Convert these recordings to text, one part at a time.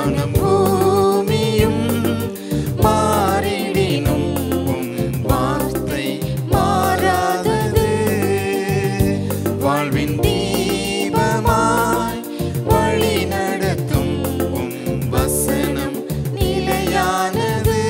வானம் பூமியும் மாறிடினும் உம் வார்த்தை மாறாதது. வாழ்வின் தீபமாய் வழி நடத்தும் உம் வசனம் நிலையானது.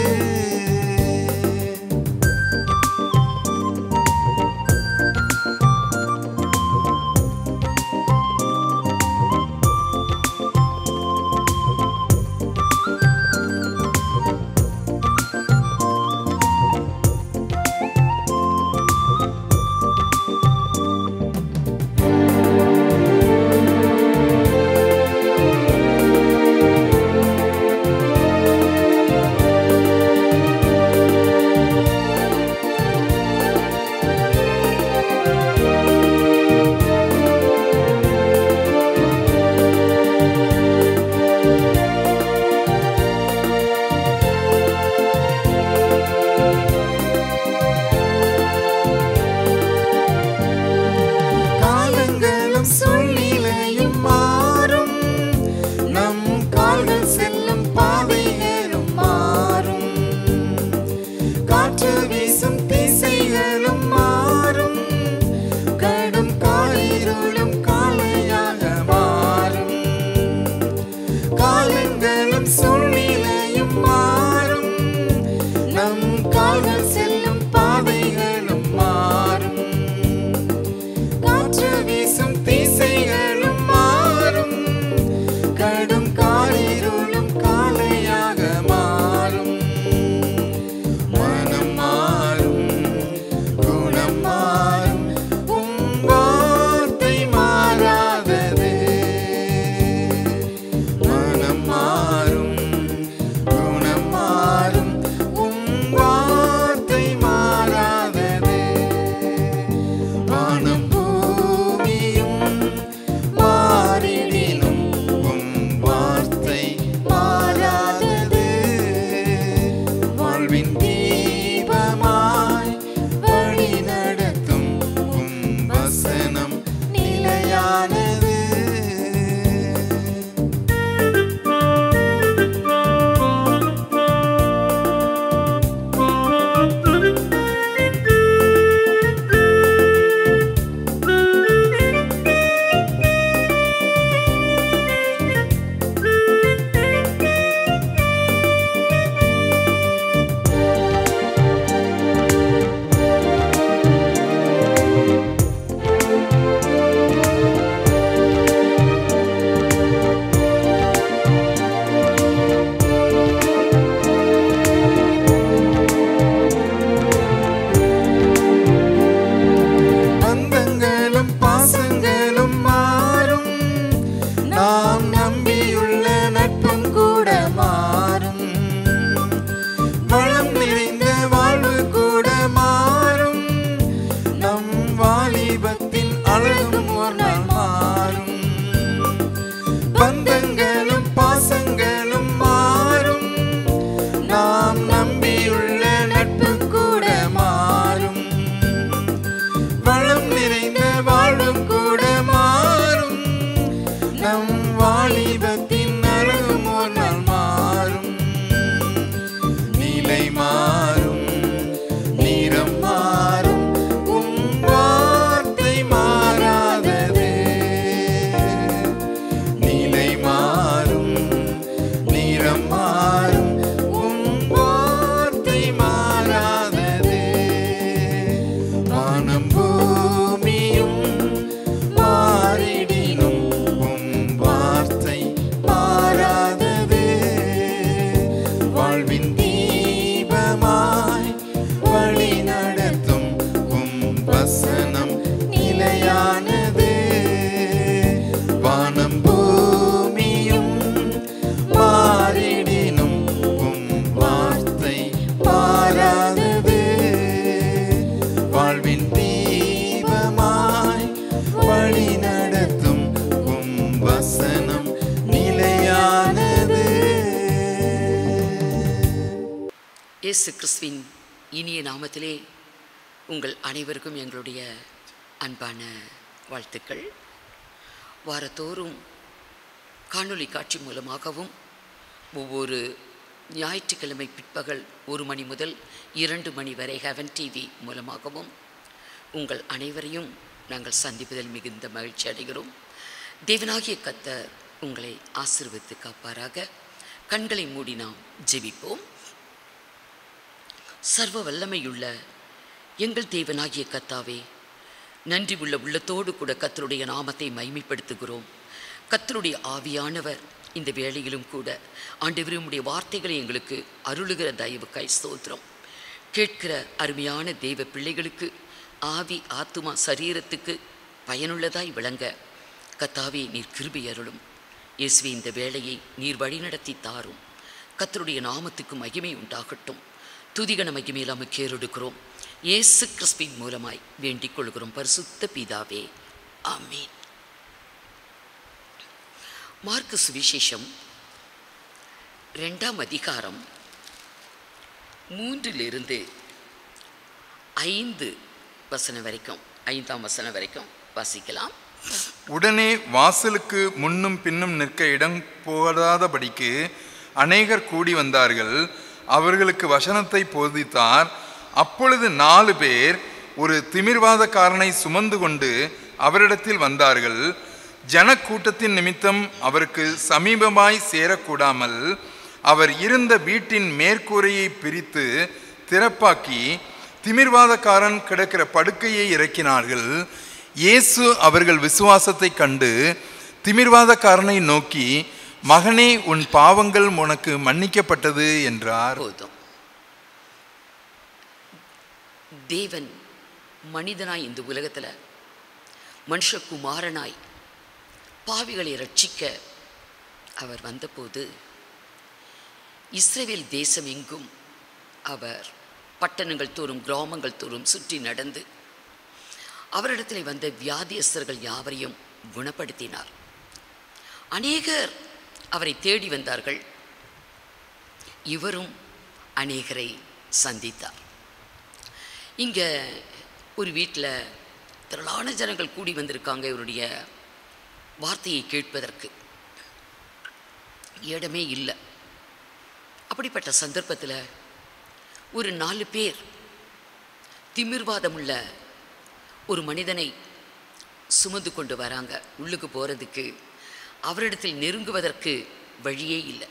இயேசு கிறிஸ்துவின் இனிய நாமத்திலே உங்கள் அனைவருக்கும் எங்களுடைய அன்பான வாழ்த்துக்கள். வாரத்தோறும் காணொளி காட்சி மூலமாகவும் ஒவ்வொரு ஞாயிற்றுக்கிழமை பிற்பகல் 1 மணி முதல் 2 மணி வரை ஹெவன் டிவி மூலமாகவும் உங்கள் அனைவரையும் நாங்கள் சந்திப்பதில் மிகுந்த மகிழ்ச்சி அடைகிறோம். தேவனாகிய கர்த்தர் உங்களை ஆசீர்வதித்து காப்பாராக. கண்களை மூடி நாம் ஜெபிப்போம். சர்வ வல்லமையுள்ள எங்கள் தேவனாகிய கர்த்தாவே, நன்றி உள்ள உள்ளத்தோடு கூட கர்த்தருடைய நாமத்தை மகிமைப்படுத்துகிறோம். கர்த்தருடைய ஆவியானவர் இந்த வேளையிலும் கூட ஆண்டவரே உம்முடைய வார்த்தைகளை எங்களுக்கு அருளுகிற தயவுக்காய் ஸ்தோத்திரம். கேட்கிற அருமையான தெய்வ பிள்ளைகளுக்கு ஆவி ஆத்துமா சரீரத்துக்கு பயனுள்ளதாய் விளங்க கர்த்தாவே நீர் கிருபை அருளும். இயேசுவே, இந்த வேளையை நீர் வழிநடத்தி தாரும். கர்த்தருடைய நாமத்துக்கு மகிமை உண்டாகட்டும். துதிகன மகிமையில் நமக்கு ஏறெடுக்கிறோம். இயேசு கிறிஸ்துவின் மூலமாய் வேண்டிக் கொள்கிறோம் பரிசுத்த பிதாவே, ஆமென். மார்க்கு சுவிசேஷம் 2ஆம் அதிகாரம் 3 5 வசனம் வரைக்கும் 5ஆம் வசனம் வரைக்கும் வாசிக்கலாம். உடனே வாசலுக்கு முன்னும் பின்னும் நிற்க இடம் போதாதபடிக்கு அநேகர் கூடி வந்தார்கள். அவர்களுக்கு வசனத்தை போதித்தார். அப்பொழுது 4 பேர் ஒரு திமிர்வாதக்காரனை சுமந்து கொண்டு அவரிடத்தில் வந்தார்கள். ஜனக்கூட்டத்தின் நிமித்தம் அவருக்கு சமீபமாய் சேரக்கூடாமல் அவர் இருந்த வீட்டின் மேற்கூரையை பிரித்து திறப்பாக்கி திமிர்வாதக்காரன் கிடக்கிற படுக்கையை இறக்கினார்கள். இயேசு அவர்கள் விசுவாசத்தை கண்டு திமிர்வாதக்காரனை நோக்கி, மகனே, உன் பாவங்கள் உனக்கு மன்னிக்கப்பட்டது என்றார். தேவன் மனிதனாய் இந்த உலகத்தில் மனுஷகுமாரனாய் பாவிகளை ரட்சிக்க அவர் வந்தபோது இஸ்ரவேல் தேசம் எங்கும் அவர் பட்டணங்கள் தோறும் கிராமங்கள் தோறும் சுற்றி நடந்து அவரிடத்தில் வந்த வியாதியஸ்தர்கள் யாவரையும் குணப்படுத்தினார். அநேகர் அவரை தேடி வந்தார்கள். இவரும் அநேகரை சந்தித்தார். இங்கே ஒரு வீட்டில் திரளான ஜனங்கள் கூடி வந்திருக்காங்க இவருடைய வார்த்தையை கேட்பதற்கு. இடமே இல்லை. அப்படிப்பட்ட சந்தர்ப்பத்தில் ஒரு 4 பேர் திமிர்வாதமுள்ள ஒரு மனிதனை சுமந்து கொண்டு வராங்க. உள்ளுக்கு போகிறதுக்கு அவரிடத்தில் நெருங்குவதற்கு வழியே இல்லை.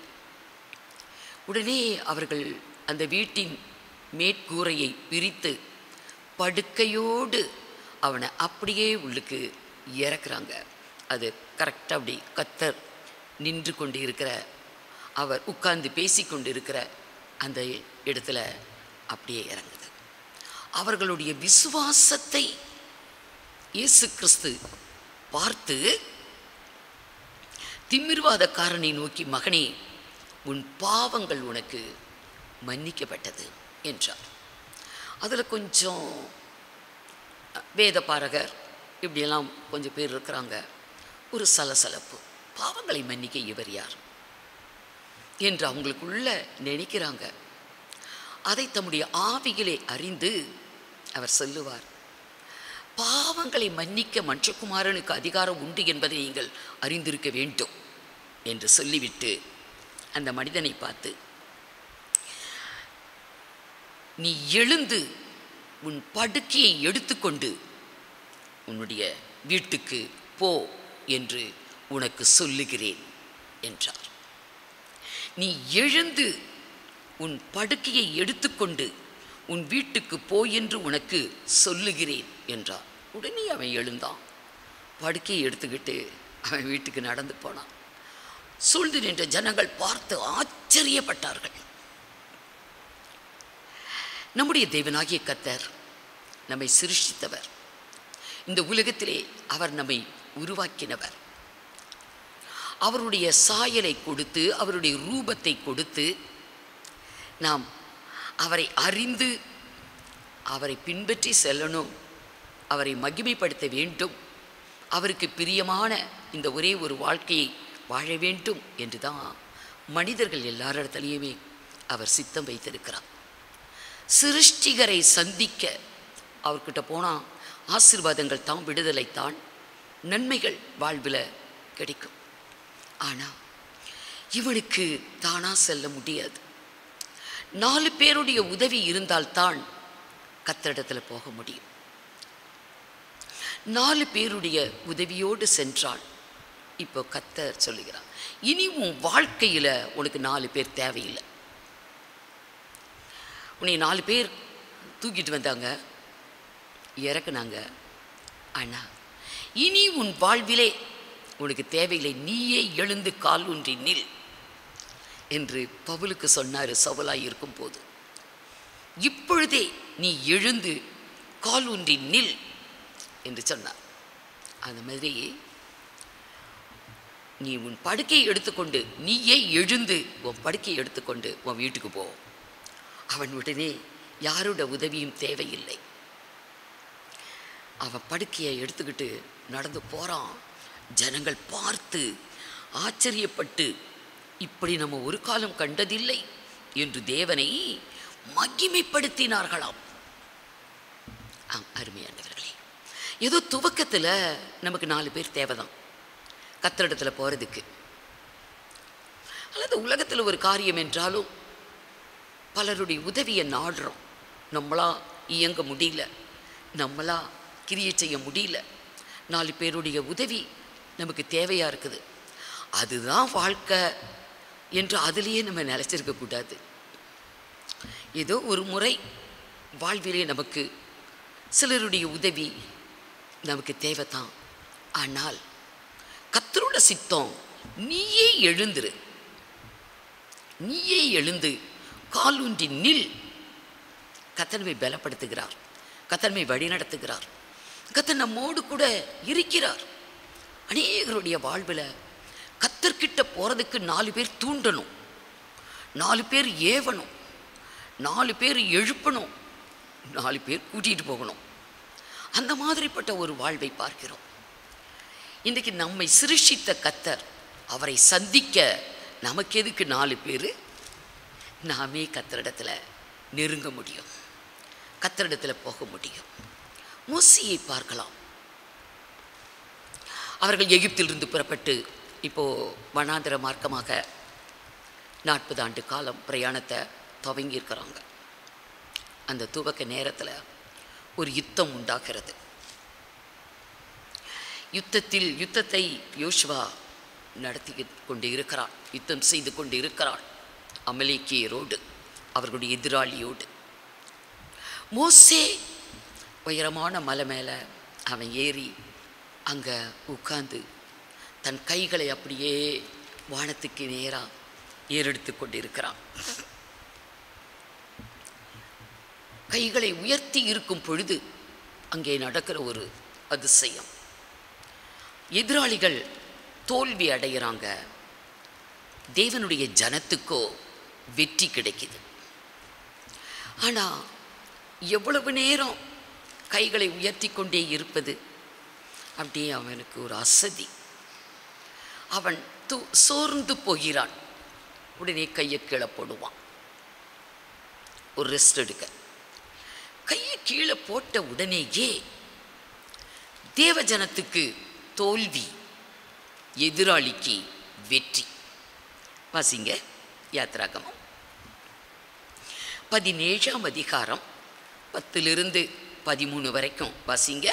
உடனே அவர்கள் அந்த வீட்டின் மேற்கூரையை பிரித்து படுக்கையோடு அவனை அப்படியே உள்ளுக்கு இறக்குறாங்க. அது கரெக்டாக அப்படி கர்த்தர் நின்று கொண்டு இருக்கிற, அவர் உட்கார்ந்து பேசி கொண்டு இருக்கிற அந்த இடத்துல அப்படியே இறங்குது. அவர்களுடைய விசுவாசத்தை இயேசு கிறிஸ்து பார்த்து திமிர்வாதக்காரனை நோக்கி, மகனே, உன் பாவங்கள் உனக்கு மன்னிக்கப்பட்டது என்றார். அதில் கொஞ்சம் வேத பாரகர் இப்படியெல்லாம் கொஞ்சம் பேர் இருக்கிறாங்க. ஒரு சலசலப்பு. பாவங்களை மன்னிக்க இவர் யார் என்று அவங்களுக்குள்ள நினைக்கிறாங்க. அதை தம்முடைய ஆவிகளே அறிந்து அவர் சொல்லுவார், பாவங்களை மன்னிக்க மனுஷகுமாரனுக்கு அதிகாரம் உண்டு என்பதை நீங்கள் அறிந்திருக்க வேண்டும் என்று சொல்லிவிட்டு அந்த மனிதனை பார்த்து, நீ எழுந்து உன் படுக்கையை எடுத்துக்கொண்டு உன்னுடைய வீட்டுக்கு போ என்று உனக்கு சொல்லுகிறேன் என்றார். நீ எழுந்து உன் படுக்கையை எடுத்துக்கொண்டு உன் வீட்டுக்கு போ என்று உனக்கு சொல்லுகிறேன் என்றார். உடனே அவன் எழுந்தான். படுக்கையை எடுத்துக்கிட்டு அவன் வீட்டுக்கு நடந்து போனான். சூழ்ந்து நின்ற ஜனங்கள் பார்த்து ஆச்சரியப்பட்டார்கள். நம்முடைய தேவனாகிய கர்த்தர் நம்மை சிருஷ்டித்தவர். இந்த உலகத்திலே அவர் நம்மை உருவாக்கினவர். அவருடைய சாயலை கொடுத்து, அவருடைய ரூபத்தை கொடுத்து, நாம் அவரை அறிந்து அவரை பின்பற்றி செல்லணும், அவரை மகிமைப்படுத்த வேண்டும், அவருக்கு பிரியமான இந்த ஒரே ஒரு வாழ்க்கையை வாழ வேண்டும் என்று தான் மனிதர்கள் எல்லாரிடத்துலையுமே அவர் சித்தம் வைத்திருக்கிறார். சிருஷ்டிகரை சந்திக்க அவர்கிட்ட போனால் ஆசீர்வாதங்கள் தான், விடுதலை தான், நன்மைகள் வாழ்வில் கிடைக்கும். ஆனால் இவனுக்கு தானா செல்ல முடியாது. 4 பேருடைய உதவி இருந்தால்தான் கர்த்தரிடத்தில் போக முடியும். 4 பேருடைய உதவியோடு சென்றாள். இப்போ கர்த்தர் சொல்லுகிறார், இனி உன் வாழ்க்கையில் உனக்கு 4 பேர் தேவையில்லை. உன்னை 4 பேர் தூக்கிட்டு வந்தாங்க, இறக்குனாங்க. ஆனால் இனி உன் வாழ்விலே உனக்கு தேவையில்லை, நீயே எழுந்து கால் ஊன்றி நில் என்று பவுலுக்கு சொன்னார். சவுலாய் இருக்கும் போது, இப்பொழுதே நீ எழுந்து கால் ஊன்றி நில் என்று சொன்னார். அந்த மாதிரி நீ உன் படுக்கையை எடுத்துக்கொண்டு, நீயே எழுந்து உன் படுக்கையை எடுத்துக்கொண்டு உன் வீட்டுக்கு போ. அவன் உடனே யாரோட உதவியும் தேவையில்லை. அவன் படுக்கையை எடுத்துக்கிட்டு நடந்து போகிறான். ஜனங்கள் பார்த்து ஆச்சரியப்பட்டு, இப்படி நம்ம ஒரு காலம் கண்டதில்லை என்று தேவனை மகிமைப்படுத்தினார்களாம். அருமையானவர்களே, ஏதோ துவக்கத்தில் நமக்கு 4 பேர் தேவைதான் கர்த்தரிடத்தில் போகிறதுக்கு. அல்லது உலகத்தில் ஒரு காரியம் என்றாலும் பலருடைய உதவியை நாடுறோம். நம்மளா இயங்க முடியல, நம்மளா கிரியை செய்ய முடியல, 4 பேருடைய உதவி நமக்கு தேவையாக இருக்குது. அதுதான் வாழ்க்கை என்று அதிலேயே நம்ம நிலைச்சிருக்கக்கூடாது. ஏதோ ஒரு முறை வாழ்விலே நமக்கு சிலருடைய உதவி நமக்கு தேவைதான். ஆனால் கர்த்தரோட சித்தம், நீயே எழுந்துரு, நீயே எழுந்து காலூன்றி நில். கர்த்தர் பலப்படுத்துகிறார், கர்த்தர் வழி நடத்துகிறார், கர்த்தர் நம்மோடு கூட இருக்கிறார். அநேகருடைய வாழ்வில் கர்த்தர்கிட்ட போகிறதுக்கு 4 பேர் தூண்டணும், 4 பேர் ஏவணும், 4 பேர் எழுப்பணும், 4 பேர் கூட்டிகிட்டு போகணும். அந்த மாதிரிப்பட்ட ஒரு வாழ்வை பார்க்கிறோம். இன்றைக்கு நம்மை சிருஷ்டித்த கர்த்தர், அவரை சந்திக்க நமக்கு எதுக்கு 4 பேர்? நாமே கர்த்தரிடத்தில் நெருங்க முடியும், கர்த்தரிடத்தில் போக முடியும். மோசேயை பார்க்கலாம். அவர்கள் எகிப்திலிருந்து புறப்பட்டு இப்போது வனாந்திர மார்க்கமாக 40 ஆண்டு காலம் பிரயாணத்தை துவங்கியிருக்கிறாங்க. அந்த துவக்க நேரத்தில் ஒரு யுத்தம் உண்டாகிறது. யுத்தத்தை யோசுவா நடத்தி கொண்டு இருக்கிறான், யுத்தம் செய்து கொண்டு இருக்கிறான் அமலேக்கியரோடு, அவர்களுடைய எதிராளியோடு. மோசே உயரமான மலை மேலே அவன் ஏறி அங்கே உட்கார்ந்து தன் கைகளை அப்படியே வானத்துக்கு நேராக ஏறெடுத்து கொண்டு இருக்கிறான். கைகளை உயர்த்தி இருக்கும் பொழுது அங்கே நடக்கிற ஒரு அதிசயம். எதிராளிகள் தோல்வி அடைகிறாங்க, தேவனுடைய ஜனத்துக்கோ வெற்றி கிடைக்குது. ஆனால் எவ்வளவு நேரம் கைகளை உயர்த்தி கொண்டே இருப்பது? அப்படியே அவனுக்கு ஒரு அசதி, அவன் சோர்ந்து போகிறான். உடனே கையை கீழே போடுவான், ஒரு ரெஸ்ட் எடுக்க. கையை கீழே போட்ட உடனேயே தேவஜனத்துக்கு தோல்வி, எதிராளிக்கு வெற்றி. வாசிங்க யாத்திராகமம் 17ஆம் அதிகாரம் 10லிருந்து 13 வரைக்கும் வாசிங்க.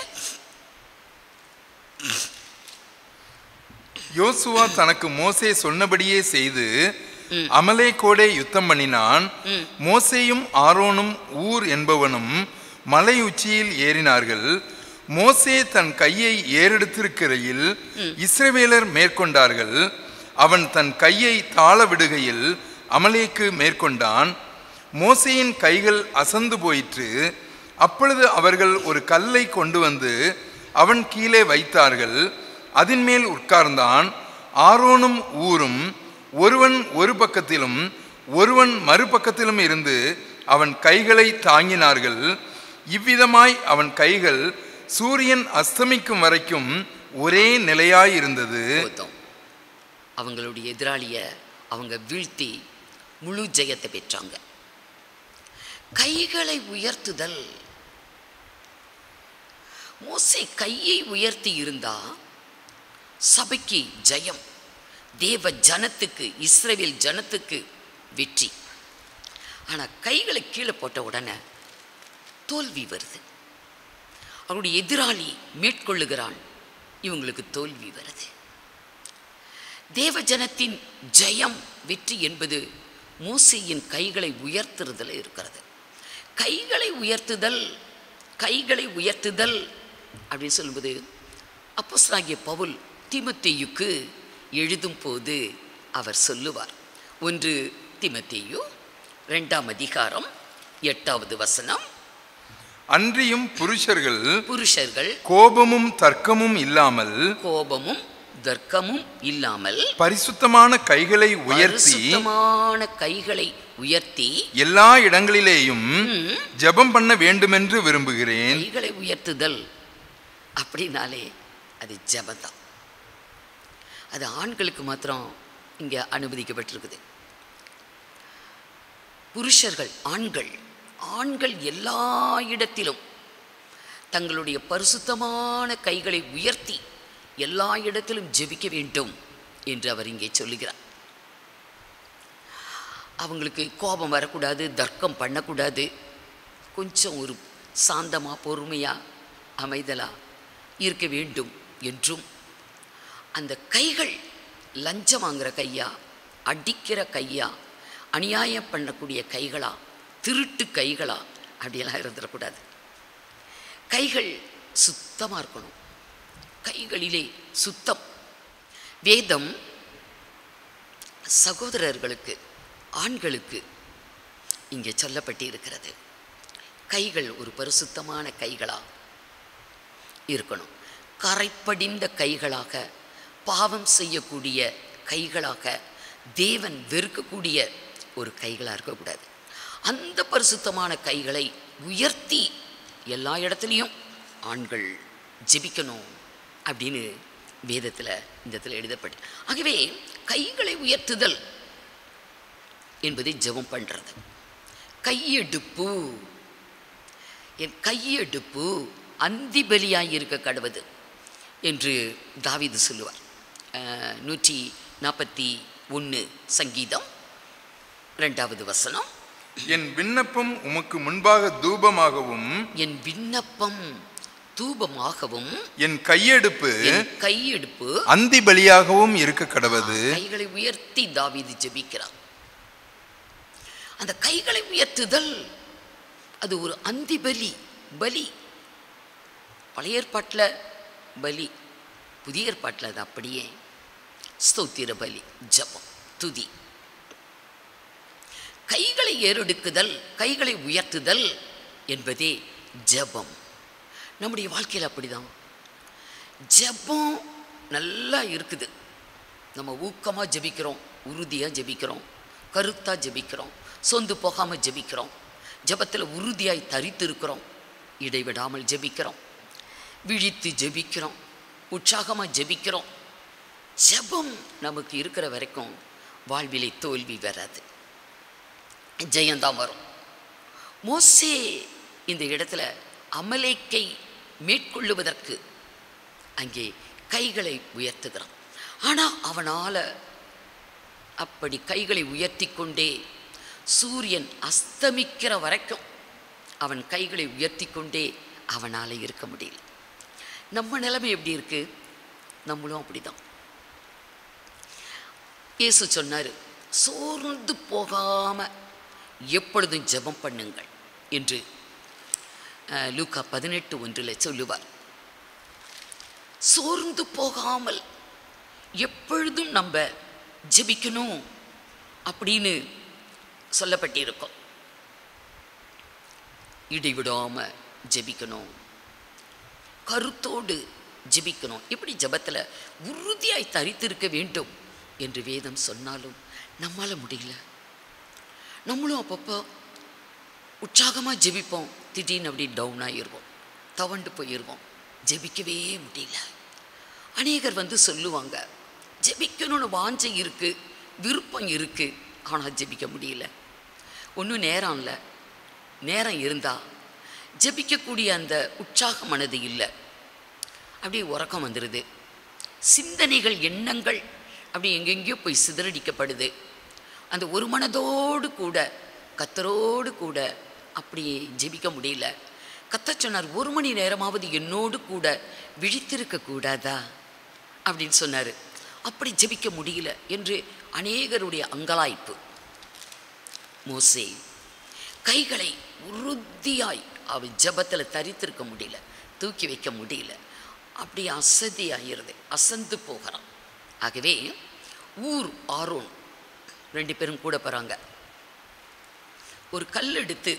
யோசுவா தனக்கு மோசே சொன்னபடியே செய்து அமலேக்கோடே யுத்தம் பண்ணினான். மோசேயும் ஆரோனும் ஊர் என்பவனும் மலை உச்சியில் ஏறினார்கள். மோசே தன் கையை ஏறெடுத்திருக்கையில் இஸ்ரவேலர் மேற்கொண்டார்கள். அவன் தன் கையை தாழ விடுகையில் அமலேக்கு மேற்கொண்டான். மோசேயின் கைகள் அசந்து போயிற்று. அப்பொழுது அவர்கள் ஒரு கல்லை கொண்டு வந்து அவன் கீழே வைத்தார்கள். அதன் மேல் உட்கார்ந்தான். ஆரோனும் ஊரும் ஒருவன் ஒரு பக்கத்திலும் ஒருவன் மறுபக்கத்திலும் இருந்து அவன் கைகளை தாங்கினார்கள். இவ்விதமாய் அவன் கைகள் சூரியன் அஸ்தமிக்கும் வரைக்கும் ஒரே நிலையாயிருந்தது. அவங்களுடைய எதிராளிய அவங்க வீழ்த்தி முழு ஜெயத்தை பெற்றாங்க. கைகளை உயர்த்துதல். மோசே கையை உயர்த்தி இருந்தா சபைக்கு ஜெயம், தேவ ஜனத்துக்கு, இஸ்ரவேல் ஜனத்துக்கு வெற்றி. ஆனால் கைகளை கீழே போட்ட உடனே தோல்வி வருது. அவருடைய எதிராளி மேற்கொள்ளுகிறான், இவங்களுக்கு தோல்வி வருது. தேவ ஜனத்தின் ஜெயம், வெற்றி என்பது மோசேயின் கைகளை உயர்த்துறதுல இருக்கிறது. கைகளை உயர்த்துதல் அப்படின்னு சொல்லும்போது அப்போஸ்தலனாகிய பவுல் தீமோத்தேயுக்கு எழுதும் போது அவர் சொல்லுவார். 1 தீமோத்தேயு 2ஆம் அதிகாரம் 8வது வசனம், அன்றியும் புருஷர்கள் கோபமும் தர்க்கமும் இல்லாமல் பரிசுத்தமான கைகளை உயர்த்தி எல்லா இடங்களிலேயும் ஜெபம் பண்ண வேண்டுமென்று விரும்புகிறேன். கைகளை உயர்த்துதல் அப்படின்னாலே அது ஜெபம்தான். அது ஆண்களுக்கு மாத்திரம் இங்கே அனுமதிக்கப்பட்டிருக்குது. புருஷர்கள், ஆண்கள் எல்லா இடத்திலும் தங்களுடைய பரிசுத்தமான கைகளை உயர்த்தி எல்லா இடத்திலும் ஜெபிக்க வேண்டும் என்று அவர் இங்கே சொல்லுகிறார். அவங்களுக்கு கோபம் வரக்கூடாது, தர்க்கம் பண்ணக்கூடாது, கொஞ்சம் ஒரு சாந்தமாக, பொறுமையாக, அமைதலாக இருக்க வேண்டும் என்றும், அந்த கைகள் லஞ்சம் வாங்குகிற கையா, அடிக்கிற கையா, அநியாயம் பண்ணக்கூடிய கைகளா, திருட்டு கைகளா அப்படியெல்லாம் இருந்துடக்கூடாது. கைகள் சுத்தமாக இருக்கணும். கைகளிலே சுத்தம். வேதம் சகோதரர்களுக்கு, ஆண்களுக்கு இங்கே சொல்லப்பட்டு இருக்கிறது. கைகள் ஒரு பரிசுத்தமான கைகளா இருக்கணும். கரைப்படிந்த கைகளாக, பாவம் செய்யக்கூடிய கைகளாக, தேவன் வெறுக்கக்கூடிய ஒரு கைகளாக இருக்கக்கூடாது. அந்த பரிசுத்தமான கைகளை உயர்த்தி எல்லா இடத்துலையும் ஆண்கள் ஜெபிக்கணும் அப்படின்னு வேதத்தில் இந்த இடத்துல எழுதப்பட்டு. ஆகவே கைகளை உயர்த்துதல் என்பதை ஜெபம் பண்ணுறது. கையெடுப்பு, என் கையெடுப்பு அந்தி பலியாய் இருக்க கடவுது என்று தாவீது சொல்லுவார். 141 சங்கீதம் 2வது வசனம், என் விண்ணப்பம் உமக்கு முன்பாக தூபமாகவும், என் விண்ணப்பம் தூபமாகவும், என் கையெடுப்பு அந்தி பலியாகவும் இருக்க கடவுது. கைகளை உயர்த்தி தாவீது ஜெபிக்கிறார். அந்த கைகளை உயர்த்துதல் அது ஒரு அந்தி பலி. பழைய ஏற்பாட்டில் பலி, புதிய ஏற்பாட்டில் அது அப்படியே ஸ்தோத்திர பலி, ஜெபம், துதி. கைகளை ஏறெடுக்குதல், கைகளை உயர்த்துதல் என்பதே ஜெபம். நம்முடைய வாழ்க்கையில் அப்படிதான். ஜெபம் நல்லா இருக்குது. நம்ம ஊக்கமாக ஜெபிக்கிறோம், உறுதியாக ஜெபிக்கிறோம், கருத்தாக ஜெபிக்கிறோம், சொந்து போகாமல் ஜெபிக்கிறோம், ஜெபத்தில் உறுதியாய் தரித்து இருக்கிறோம், இடைவிடாமல் ஜெபிக்கிறோம், விழித்து ஜெபிக்கிறோம், உற்சாகமாக ஜெபிக்கிறோம். ஜெபம் நமக்கு இருக்கிற வரைக்கும் வாழ்விலே தோல்வி வராது, ஜெயந்தான் வரும். மோசே இந்த இடத்துல அமலேக்கை மேற்கொள்ளுவதற்கு அங்கே கைகளை உயர்த்துகிறான். ஆனால் அவனால் அப்படி கைகளை உயர்த்தி கொண்டே சூரியன் அஸ்தமிக்கிற வரைக்கும் அவன் கைகளை உயர்த்தி கொண்டே அவனால் இருக்க முடியல. நம்ம நிலைமை எப்படி இருக்கு? நம்மளும் அப்படிதான். இயேசு சொன்னார், சோர்ந்து போகாம எப்பொழுதும் ஜெபம் பண்ணுங்கள் என்று லூக்கா 18:1 சொல்லுவார். சோர்ந்து போகாமல் எப்பொழுதும் நம்ம ஜெபிக்கணும் அப்படின்னு சொல்லப்பட்டிருக்கும். இடைவிடாம ஜெபிக்கணும், கருத்தோடு ஜெபிக்கணும். இப்படி ஜெபத்தில் உறுதியாய் தரித்திருக்க வேண்டும் என்று வேதம் சொன்னாலும் நம்மால் முடியல. நம்மளும் அப்பப்போ உற்சாகமாக ஜெபிப்போம், திடீர்னு அப்படி டவுன் ஆகிடுவோம், தவண்டு போயிடுவோம், ஜெபிக்கவே முடியல. அநேகர் வந்து சொல்லுவாங்க, ஜெபிக்கணும்னு வாஞ்சை இருக்குது, விருப்பம் இருக்குது, ஆனால் ஜெபிக்க முடியல. ஒன்றும் நேரம் இல்லை, நேரம் இருந்தால் ஜெபிக்கக்கூடிய அந்த உற்சாக மனது இல்லை, அப்படியே உறக்கம் வந்துடுது. சிந்தனைகள், எண்ணங்கள் அப்படி எங்கெங்கேயோ போய் சிதறடிக்கப்படுது. அந்த ஒரு மனதோடு கூட கர்த்தரோடு கூட அப்படி ஜெபிக்க முடியல. கர்த்தர் சொன்னார், 1 மணி நேரமாவது என்னோடு கூட விழித்திருக்க கூடாதா அப்படின்னு சொன்னார். அப்படி ஜெபிக்க முடியல என்று அநேகருடைய அங்கலாய்ப்பு. மோசே கைகளை உறுதியாய் அவள் ஜெபத்தில் தரித்திருக்க முடியல, தூக்கி வைக்க முடியல. அப்படி அசதியாகிறது, அசந்து போகிறான். ஆகவே ஊர் ஆரோன் 2 பேரும் கூட போகிறாங்க. ஒரு கல் எடுத்து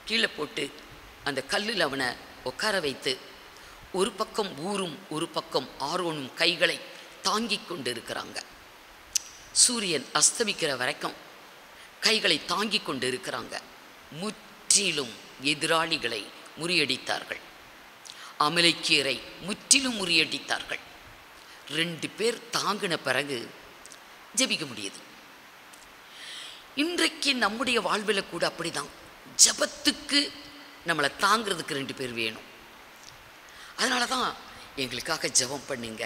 கீழே போட்டு அந்த கல்லில் அவனை உட்கார வைத்து ஒரு பக்கம் ஊரும் ஒரு பக்கம் ஆரோனும் கைகளை தாங்கி கொண்டு இருக்கிறாங்க. சூரியன் அஸ்தமிக்கிற வரைக்கும் கைகளை தாங்கி கொண்டு இருக்கிறாங்க. முற்றிலும் எதிராளிகளை முறியடித்தார்கள். அமலேக்கியரை முற்றிலும் முறியடித்தார்கள். 2 பேர் தாங்கின பிறகு ஜெபிக்க முடியுது. இன்றைக்கு நம்முடைய வாழ்வில் கூட அப்படிதான். ஜெபத்துக்கு நம்மளை தாங்கிறதுக்கு 2 பேர் வேணும். அதனால தான் எங்களுக்காக ஜெபம் பண்ணுங்க,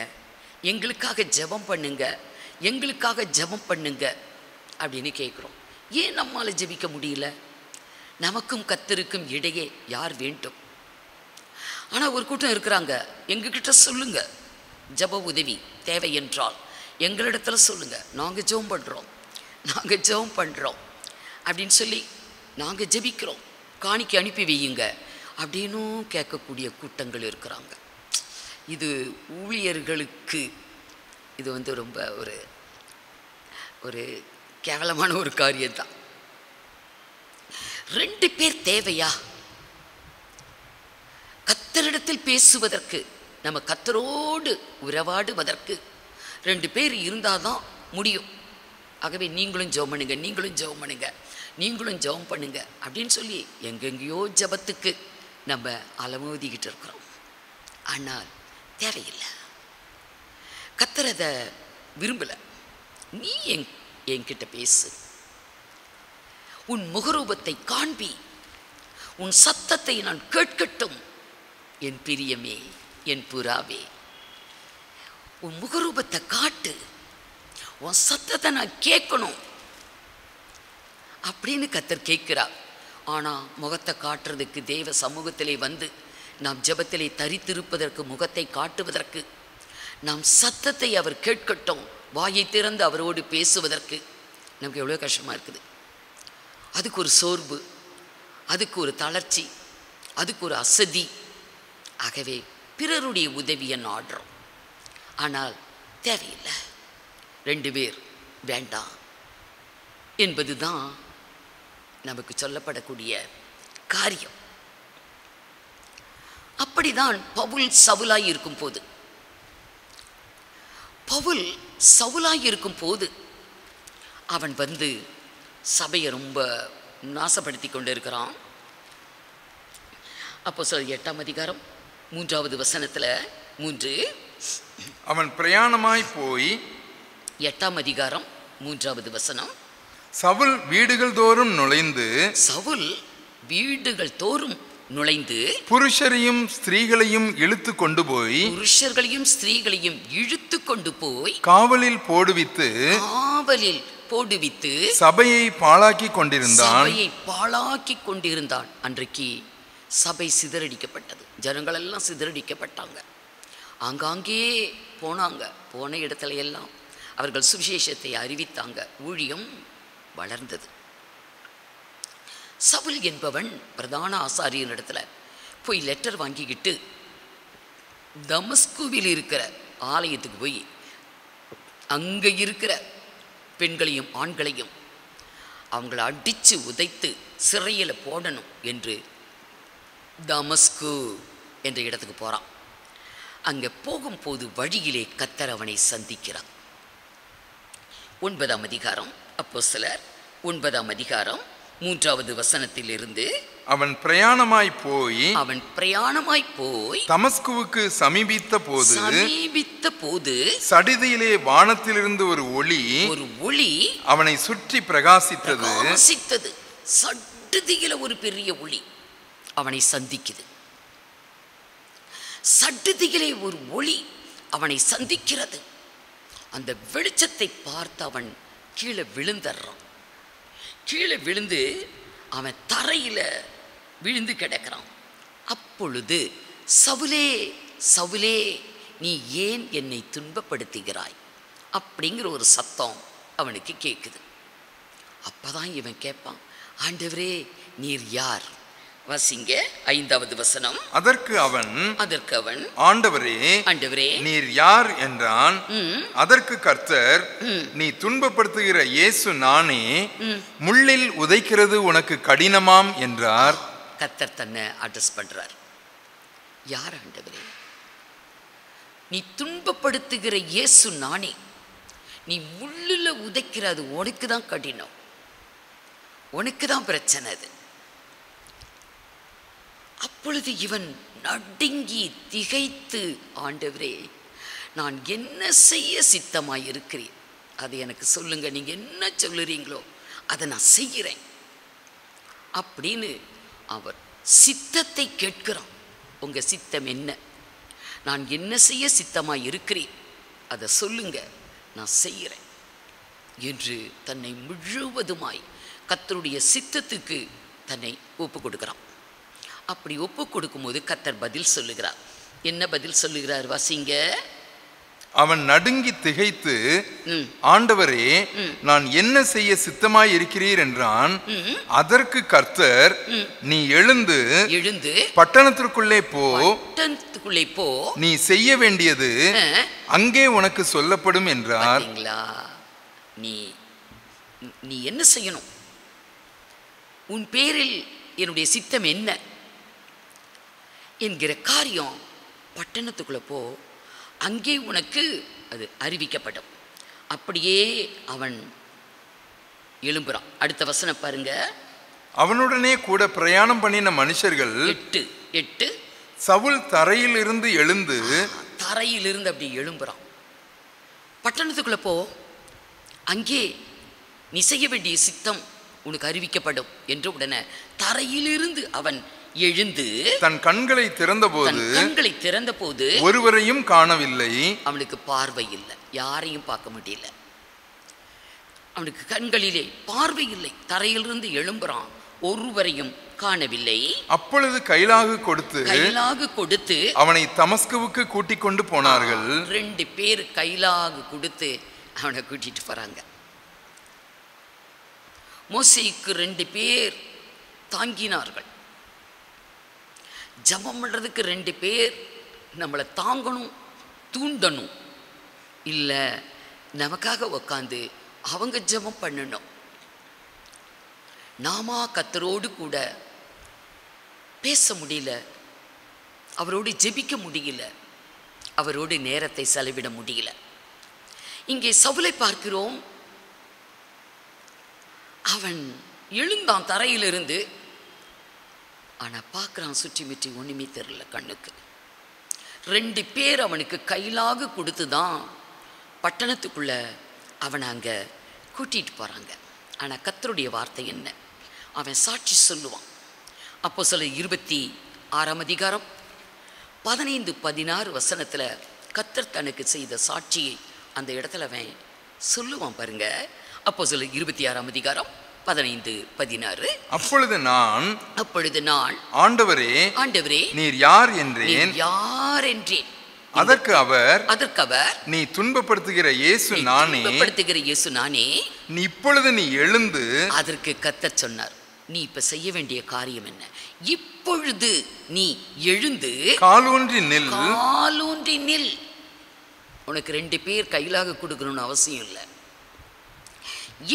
எங்களுக்காக ஜெபம் பண்ணுங்க, எங்களுக்காக ஜெபம் பண்ணுங்க அப்படின்னு கேட்குறோம். ஏன் நம்மால் ஜெபிக்க முடியல? நமக்கும் கர்த்தருக்கும் இடையே யார் வேண்டும்? ஆனால் ஒரு கூட்டம் இருக்கிறாங்க, எங்ககிட்ட சொல்லுங்க, ஜெப உதவி தேவை என்றால் எங்களிடத்துல சொல்லுங்க, நாங்கள் ஜெபம் பண்ணுறோம், நாங்கள் ஜெபம் பண்ணுறோம் அப்படின்னு சொல்லி நாங்கள் ஜெபிக்கிறோம், காணிக்கை அனுப்பி வையுங்க அப்படின்னும் கேட்கக்கூடிய கூட்டங்கள் இருக்கிறாங்க. இது ஊழியர்களுக்கு இது ரொம்ப ஒரு கேவலமான ஒரு காரியம்தான். 2 பேர் தேவையா? கர்த்தரிடத்தில் பேசுவதற்கு, நம்ம கர்த்தரோடு உறவாடுவதற்கு 2 பேர் இருந்தால் தான் முடியும். ஆகவே நீங்களும் ஜெபம் பண்ணுங்க, நீங்களும் ஜெபம் பண்ணுங்க, நீங்களும் ஜெபம் பண்ணுங்க அப்படின்னு சொல்லி எங்கெங்கேயோ ஜெபத்துக்கு நம்ம அலமோதிக்கிட்டு இருக்கிறோம். ஆனால் தேவையில்லை. கர்த்தர் அதை விரும்பலை. நீ என்கிட்ட பேசு, உன் முகரூபத்தை காண்பி, உன் சத்தத்தை நான் கேட்கட்டும், என் பிரியமே, என் புறாவே, உன் முகரூபத்தை காட்டு, உன் சத்தத்தை நான் கேட்கணும் அப்படின்னு கர்த்தர் கேட்கிறார். ஆனால் முகத்தை காட்டுறதுக்கு தேவ சமூகத்திலே வந்து நாம் ஜெபத்திலே தரித்திருப்பதற்கு, முகத்தை காட்டுவதற்கு, நாம் சத்தத்தை அவர் கேட்கட்டும், வாயை திறந்து அவரோடு பேசுவதற்கு நமக்கு எவ்வளோ கஷ்டமாக இருக்குது. அதுக்கு ஒரு சோர்வு, அதுக்கு ஒரு தளர்ச்சி, அதுக்கு ஒரு அசதி. ஆகவே பிறருடைய உதவியை நாடுறோம். ஆனால் தேவையில்லை. 2 பேர் வேண்டாம் என்பது தான் நமக்கு சொல்லப்படக்கூடிய காரியம். அப்படிதான் பவுல் சவுலாய் இருக்கும் போது, பவுல் சவுலாய் இருக்கும் போது அவன் வந்து சபையை ரொம்ப நாசப்படுத்தி கொண்டு இருக்கிறான். அப்போஸ்தலர் 8ஆம் அதிகாரம் 3வது வசனத்தில் 3, அவன் பிரயாணமாய் போய் 8ஆம் அதிகாரம் 3வது வசனம், சவுல் வீடுகள் தோறும் நுழைந்து, சவுல் வீடுகள் தோறும் நுழைந்து புருஷரையும் ஸ்திரீகளையும் இழுத்து கொண்டு போய், புருஷர்களையும் ஸ்திரீகளையும் இழுத்து கொண்டு போய் காவலில் போடுவித்து சபையை பாழாக்கி கொண்டிருந்தான். அன்றைக்கு சபை சிதறடிக்கப்பட்டது, ஜனங்கள் எல்லாம் சிதறடிக்கப்பட்டாங்க. ஆங்காங்கே போனாங்க, போன இடத்துல எல்லாம் அவர்கள் சுவிசேஷத்தை அறிவித்தாங்க. ஊழியம் வளர்ந்தது. சவுல் என்பவன் பிரதான ஆசாரியனிடத்துல போய் லெட்டர் வாங்கிக்கிட்டு தமஸ்குவில் இருக்கிற ஆலயத்துக்கு போய் அங்கே இருக்கிற பெண்களையும் ஆண்களையும் அவங்கள அடித்து உதைத்து சிறையில் போடணும் என்று தமஸ்கு என்ற இடத்துக்கு போகிறான். அங்கே போகும்போது வழியிலே கர்த்தர் அவனை சந்திக்கிறான். 9ஆம் அதிகாரம் அப்போஸ்தலர் 9ஆம் அதிகாரம் 3வது வசனத்திலிருந்து, அவன் பிரயாணமாய் போய் தமஸ்குவுக்கு சமீபித்த போது சடிதியிலே வானத்திலிருந்து ஒரு ஒளி அவனை சுற்றி பிரகாசித்தது. சடுதியில ஒரு பெரிய ஒளி அவனை சந்திக்குது. சடுதியிலே ஒரு ஒளி அவனை சந்திக்கிறது. அந்த வெளிச்சத்தை பார்த்து அவன் கீழே விழுந்துடுறான். கீழே விழுந்து அவன் தரையில் விழுந்து கிடக்கிறான். அப்பொழுது சவுலே சவுலே நீ ஏன் என்னை துன்பப்படுத்துகிறாய் அப்படிங்கிற ஒரு சத்தம் அவனுக்கு கேட்குது. அப்பதான் இவன் கேட்பான், ஆண்டவரே நீர் யார்? வாசிங்க 5வது வசனம். அதற்கு அவன் ஆண்டவரே ஆண்டவரே நீர் யார் என்றான். அதற்கு கர்த்தர், நீ துன்பப்படுத்துகிற இயேசு நானே, முள்ளில் உதைக்கிறது உனக்கு கடினமாம் என்றார். கர்த்தர் தன்னை அட்ரஸ் பண்றார். யார் ஆண்டவரே? நீ துன்பப்படுத்துகிற இயேசு நானே, நீ முள்ளில் உதைக்கிறது உனக்கு தான் கடினம், உனக்கு தான் பிரச்சனை அது. அப்பொழுது இவன் நடுங்கி திகைத்து, ஆண்டவரே நான் என்ன செய்ய சித்தமாய் இருக்கிறேன், அதை எனக்கு சொல்லுங்க, நீங்க என்ன சொல்லுறீங்களோ அதை நான் செய்கிறேன் அப்படின்னு அவர் சித்தத்தை கேட்கிறான். உங்க சித்தம் என்ன? நான் என்ன செய்ய சித்தமாய் இருக்கிறேன், அதை சொல்லுங்க, நான் செய்கிறேன் என்று தன்னை முழுவதுமாய் கர்த்தருடைய சித்தத்துக்கு தன்னை ஒப்பு கொடுக்கிறான். அப்படி ஒப்பு கொடுக்கும்போது கர்த்தர் பதில் சொல்லுகிறார். என்ன பதில் சொல்லுகிறார்? வாசிங்க. அவன் நடுங்கி திகைத்து, ஆண்டவரே நான் என்ன செய்ய சித்தமாய் இருக்கிறீர் என்றான். அதற்கு கர்த்தர், நீ எழுந்து பட்டணத்திற்குள்ளே போ, நீ செய்ய வேண்டியது அங்கே உனக்கு சொல்லப்படும் என்றார். நீ என்ன செய்யணும்? உன் பேரில் என்னுடைய சித்தம் என்ன என்கிற காரியம் பட்டணத்துக்குள்ள போ, அங்கே உனக்கு அது அறிவிக்கப்படும். அப்படியே அவன் எழும்புறான். அடுத்த வசனம் பாருங்க. அவனுடனே கூட பிரயாணம் பண்ணின மனுஷர்கள் 8 சவுல் தரையிலிருந்து அப்படி எழும்புறான். பட்டணத்துக்குள்ள போ, அங்கே நீ செய்ய வேண்டிய சித்தம் உனக்கு அறிவிக்கப்படும் என்று உடனே தரையிலிருந்து அவன் எழுந்து தன் கண்களை திறந்த போது ஒருவரையும் காணவில்லை. அவனுக்கு பார்வை இல்லை, யாரையும் பார்க்க முடியல. அவனுக்கு கண்களிலே பார்வை இல்லை. தரையிலிருந்து எழும்புறான், ஒருவரையும் காணவில்லை. அப்பொழுது கைலாகு கொடுத்து அவனை தமஸ்குவுக்கு கூட்டிக் கொண்டு போனார்கள். 2 பேர் கைலாகு கொடுத்து அவனை கூட்டிட்டு போறாங்க. மோசேக்கு 2 பேர் தாங்கினார்கள். ஜபம் பண்ணுறதுக்கு 2 பேர் நம்மளை தாங்கணும், தூண்டணும். இல்லை நமக்காக உக்காந்து அவங்க ஜபம் பண்ணணும். நாம கர்த்தரோடு கூட பேச முடியல, அவரோடு ஜெபிக்க முடியல, அவரோடு நேரத்தை செலவிட முடியல. இங்கே சவுலை பார்க்கிறோம். அவன் எழுந்தான் தரையிலிருந்து. ஆனால் பார்க்குறான், சுற்றி முற்றி ஒன்றுமே தெரியல கண்ணுக்கு. 2 பேர் அவனுக்கு கைலாக கொடுத்து தான் பட்டணத்துக்குள்ள அவனை அங்கே கூட்டிகிட்டு போகிறாங்க. ஆனால் கர்த்தருடைய வார்த்தை என்ன? அவன் சாட்சி சொல்லுவான். அப்போஸ்தலர் 26ஆம் அதிகாரம் 15-16 வசனத்தில் கர்த்தர் தனக்கு செய்த சாட்சியை அந்த இடத்துல அவன் சொல்லுவான் பாருங்க. அப்போஸ்தலர் 26ஆம் அதிகாரம் 15-16. அப்பொழுது நான் ஆண்டவரே நீர் யார் என்றேன். அதற்கு அவர் நீ துன்பப்படுத்துகிற இயேசு நானே, நீ இப்பொழுது நீ எழுந்து. அதற்கு கர்த்தர் சொன்னார், நீ இப்ப செய்ய வேண்டிய காரியம் என்ன? இப்பொழுது நீ எழுந்து காலூன்றி நில். உனக்கு 2 பேர் கையிலாக கொடுக்கணும்னு அவசியம் இல்லை.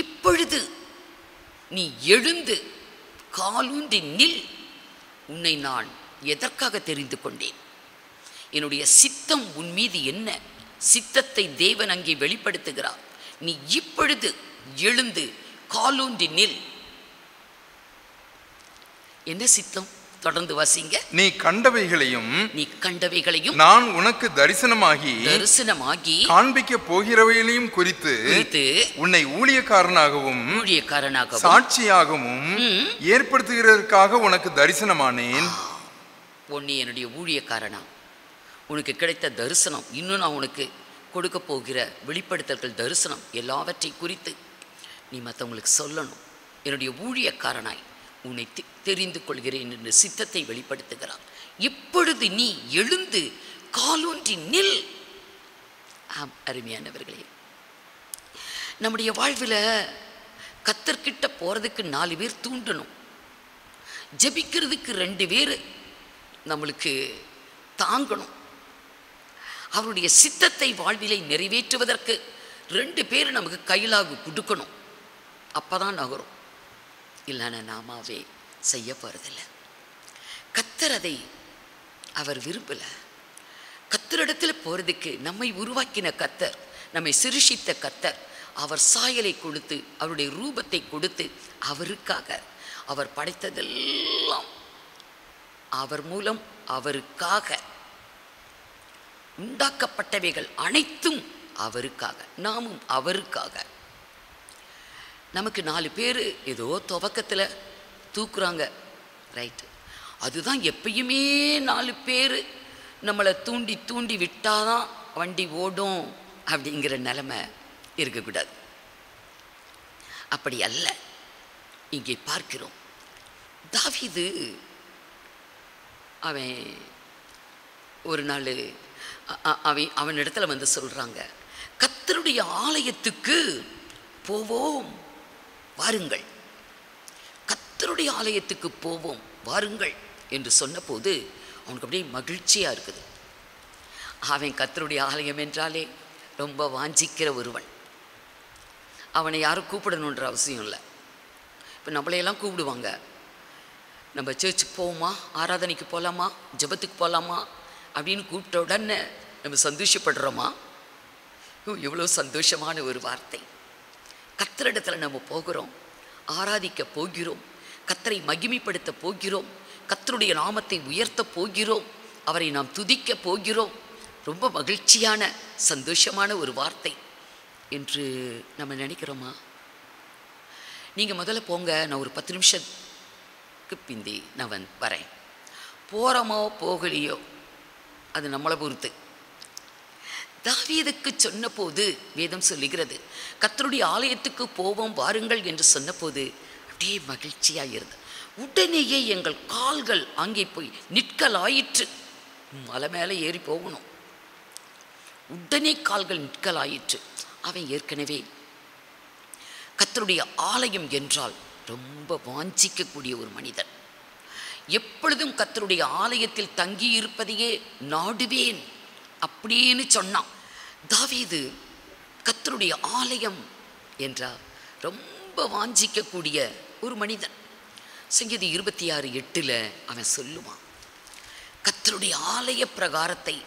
இப்பொழுது நீ எழுந்து காலூன்றி நில். உன்னை நான் எதற்காக தெரிந்து கொண்டேன்? என்னுடைய சித்தம் உன் மீது என்ன? சித்தத்தை தேவன் அங்கே வெளிப்படுத்துகிறார். நீ இப்பொழுது எழுந்து காலூன்றி நில். என்ன சித்தம்? தொடர்ந்து வாசிங்க. நீ கண்டவைகளையும் நான் உனக்கு தரிசனமாகி காண்பிக்க போகிறவைகளையும் குறித்து உன்னை ஊழியக்காரனாகவும் சாட்சியாகவும் ஏற்படுத்துகிறதற்காக உனக்கு தரிசனமானேன். உன்னை என்னுடைய ஊழியக்காரனா, உனக்கு கிடைத்த தரிசனம் இன்னும் நான் உனக்கு கொடுக்க போகிற வெளிப்படுத்தல்கள், தரிசனம் எல்லாவற்றை குறித்து நீ மற்றவங்களுக்கு சொல்லணும். என்னுடைய ஊழியக்காரனாய் உன்னை தெரிந்து கொள்கிறேன் என்று சித்தத்தை வெளிப்படுத்துகிறார். இப்பொழுது நீ எழுந்து காலூன்றி நில். ஆம் அருமையானவர்களே, நம்முடைய வாழ்வில் கர்த்தர்கிட்ட போகிறதுக்கு 4 பேர் தூண்டணும். ஜெபிக்கிறதுக்கு 2 பேர் நம்மளுக்கு தாங்கணும். அவருடைய சித்தத்தை வாழ்விலை நிறைவேற்றுவதற்கு 2 பேர் நமக்கு கையிலாகு கொடுக்கணும். அப்போ தான் நகரும். இல்லைன்னா நாமாவே செய்ய போகிறதில்ல. கர்த்தர் அதை அவர் விரும்பலை. கர்த்தரிடத்தில் போகிறதுக்கு நம்மை உருவாக்கின கர்த்தர், நம்மை சிருஷித்த கர்த்தர், அவர் சாயலை கொடுத்து அவருடைய ரூபத்தை கொடுத்து அவருக்காக அவர் படைத்ததெல்லாம் அவர் மூலம் அவருக்காக உண்டாக்கப்பட்டவைகள் அனைத்தும் அவருக்காக, நாமும் அவருக்காக. நமக்கு 4 பேர் ஏதோ துவக்கத்தில் தூக்குறாங்க, ரைட்டு. அதுதான் எப்பயுமே 4 பேர் நம்மளை தூண்டி தூண்டி விட்டாதான் வண்டி ஓடும் அப்படிங்கிற நிலைமை இருக்கக்கூடாது. அப்படி அல்ல. இங்கே பார்க்கிறோம், தாவீது அவன் ஒரு நாள் அவன் இடத்துல வந்து சொல்கிறாங்க, கர்த்தருடைய ஆலயத்துக்கு போவோம் வாருங்கள், கர்த்தருடைய ஆலயத்துக்கு போவோம் வாருங்கள் என்று சொன்னபோது அவனுக்கு அப்படியே மகிழ்ச்சியாக இருக்குது. அவன் கர்த்தருடைய ஆலயம் என்றாலே ரொம்ப வாஞ்சிக்கிற ஒருவன். அவனை யாரும் கூப்பிடணுன்ற அவசியம் இல்லை. இப்போ நம்மளையெல்லாம் கூப்பிடுவாங்க, நம்ம சர்ச்சுக்கு போவோமா, ஆராதனைக்கு போகலாமா, ஜெபத்துக்கு போகலாமா அப்படின்னு கூப்பிட்ட உடனே நம்ம சந்தோஷப்படுறோமா? எவ்வளோ சந்தோஷமான ஒரு வார்த்தை. கர்த்தரிடத்தில் நம்ம போகிறோம், ஆராதிக்க போகிறோம், கர்த்தரை மகிமைப்படுத்த போகிறோம், கர்த்தருடைய நாமத்தை உயர்த்த போகிறோம், அவரை நாம் துதிக்க போகிறோம். ரொம்ப மகிழ்ச்சியான சந்தோஷமான ஒரு வார்த்தை என்று நம்ம நினைக்கிறோமா? நீங்கள் முதல்ல போங்க, நான் ஒரு 10 நிமிஷத்துக்கு பிந்தி நான் வரேன். போகிறோமோ போகலையோ அது நம்மளை பொறுத்து. தாவீதுக்கு சொன்னபோது வேதம் சொல்லுகிறது, கர்த்தருடைய ஆலயத்துக்கு போவோம் வாருங்கள் என்று சொன்னபோது அப்படியே மகிழ்ச்சியாக இருந்தது. உடனேயே எங்கள் கால்கள் அங்கே போய் நிற்கலாயிற்று. மலை மேலே ஏறி போகணும், உடனே கால்கள் நிற்கலாயிற்று. அவன் ஏற்கனவே கர்த்தருடைய ஆலயம் என்றால் ரொம்ப வாஞ்சிக்கக்கூடிய ஒரு மனிதன். எப்பொழுதும் கர்த்தருடைய ஆலயத்தில் தங்கி இருப்பதையே நாடுவேன் அப்படின்னு சொன்னான். தாவீது கர்த்தருடைய ஆலயம் என்றால் ரொம்ப வாஞ்சிக்கக்கூடிய ஒரு மனிதன். சங்கீதம் 26:8 அவன் சொல்லுவான், கர்த்தருடைய ஆலய பிரகாரத்தை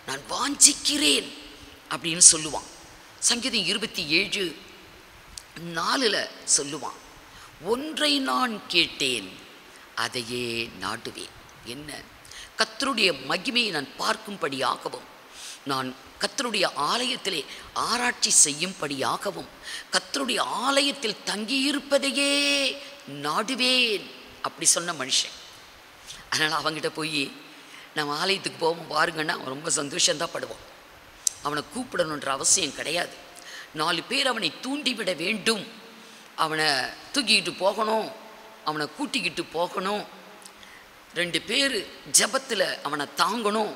நான் வாஞ்சிக்கிறேன் அப்படின்னு சொல்லுவான். சங்கீதம் 27:4 சொல்லுவான், ஒன்றை நான் கேட்டேன் அதையே நாடுவேன். என்ன? கர்த்தருடைய மகிமையை நான் பார்க்கும்படியாகவும், நான் கர்த்தருடைய ஆலயத்திலே ஆராய்ச்சி செய்யும்படியாகவும், கர்த்தருடைய ஆலயத்தில் தங்கியிருப்பதையே நாடுவேன் அப்படி சொன்ன மனுஷன். அதனால் அவங்ககிட்ட போய் நம்ம ஆலயத்துக்கு போவோம் பாருங்கன்னா அவன் ரொம்ப சந்தோஷந்தான் படுவான். அவனை கூப்பிடணுன்ற அவசியம் கிடையாது. 4 பேர் அவனை தூண்டிவிட வேண்டும், அவனை தூக்கிக்கிட்டு போகணும், அவனை கூட்டிக்கிட்டு போகணும், 2 பேர் ஜெபத்தில் அவனை தாங்கணும்,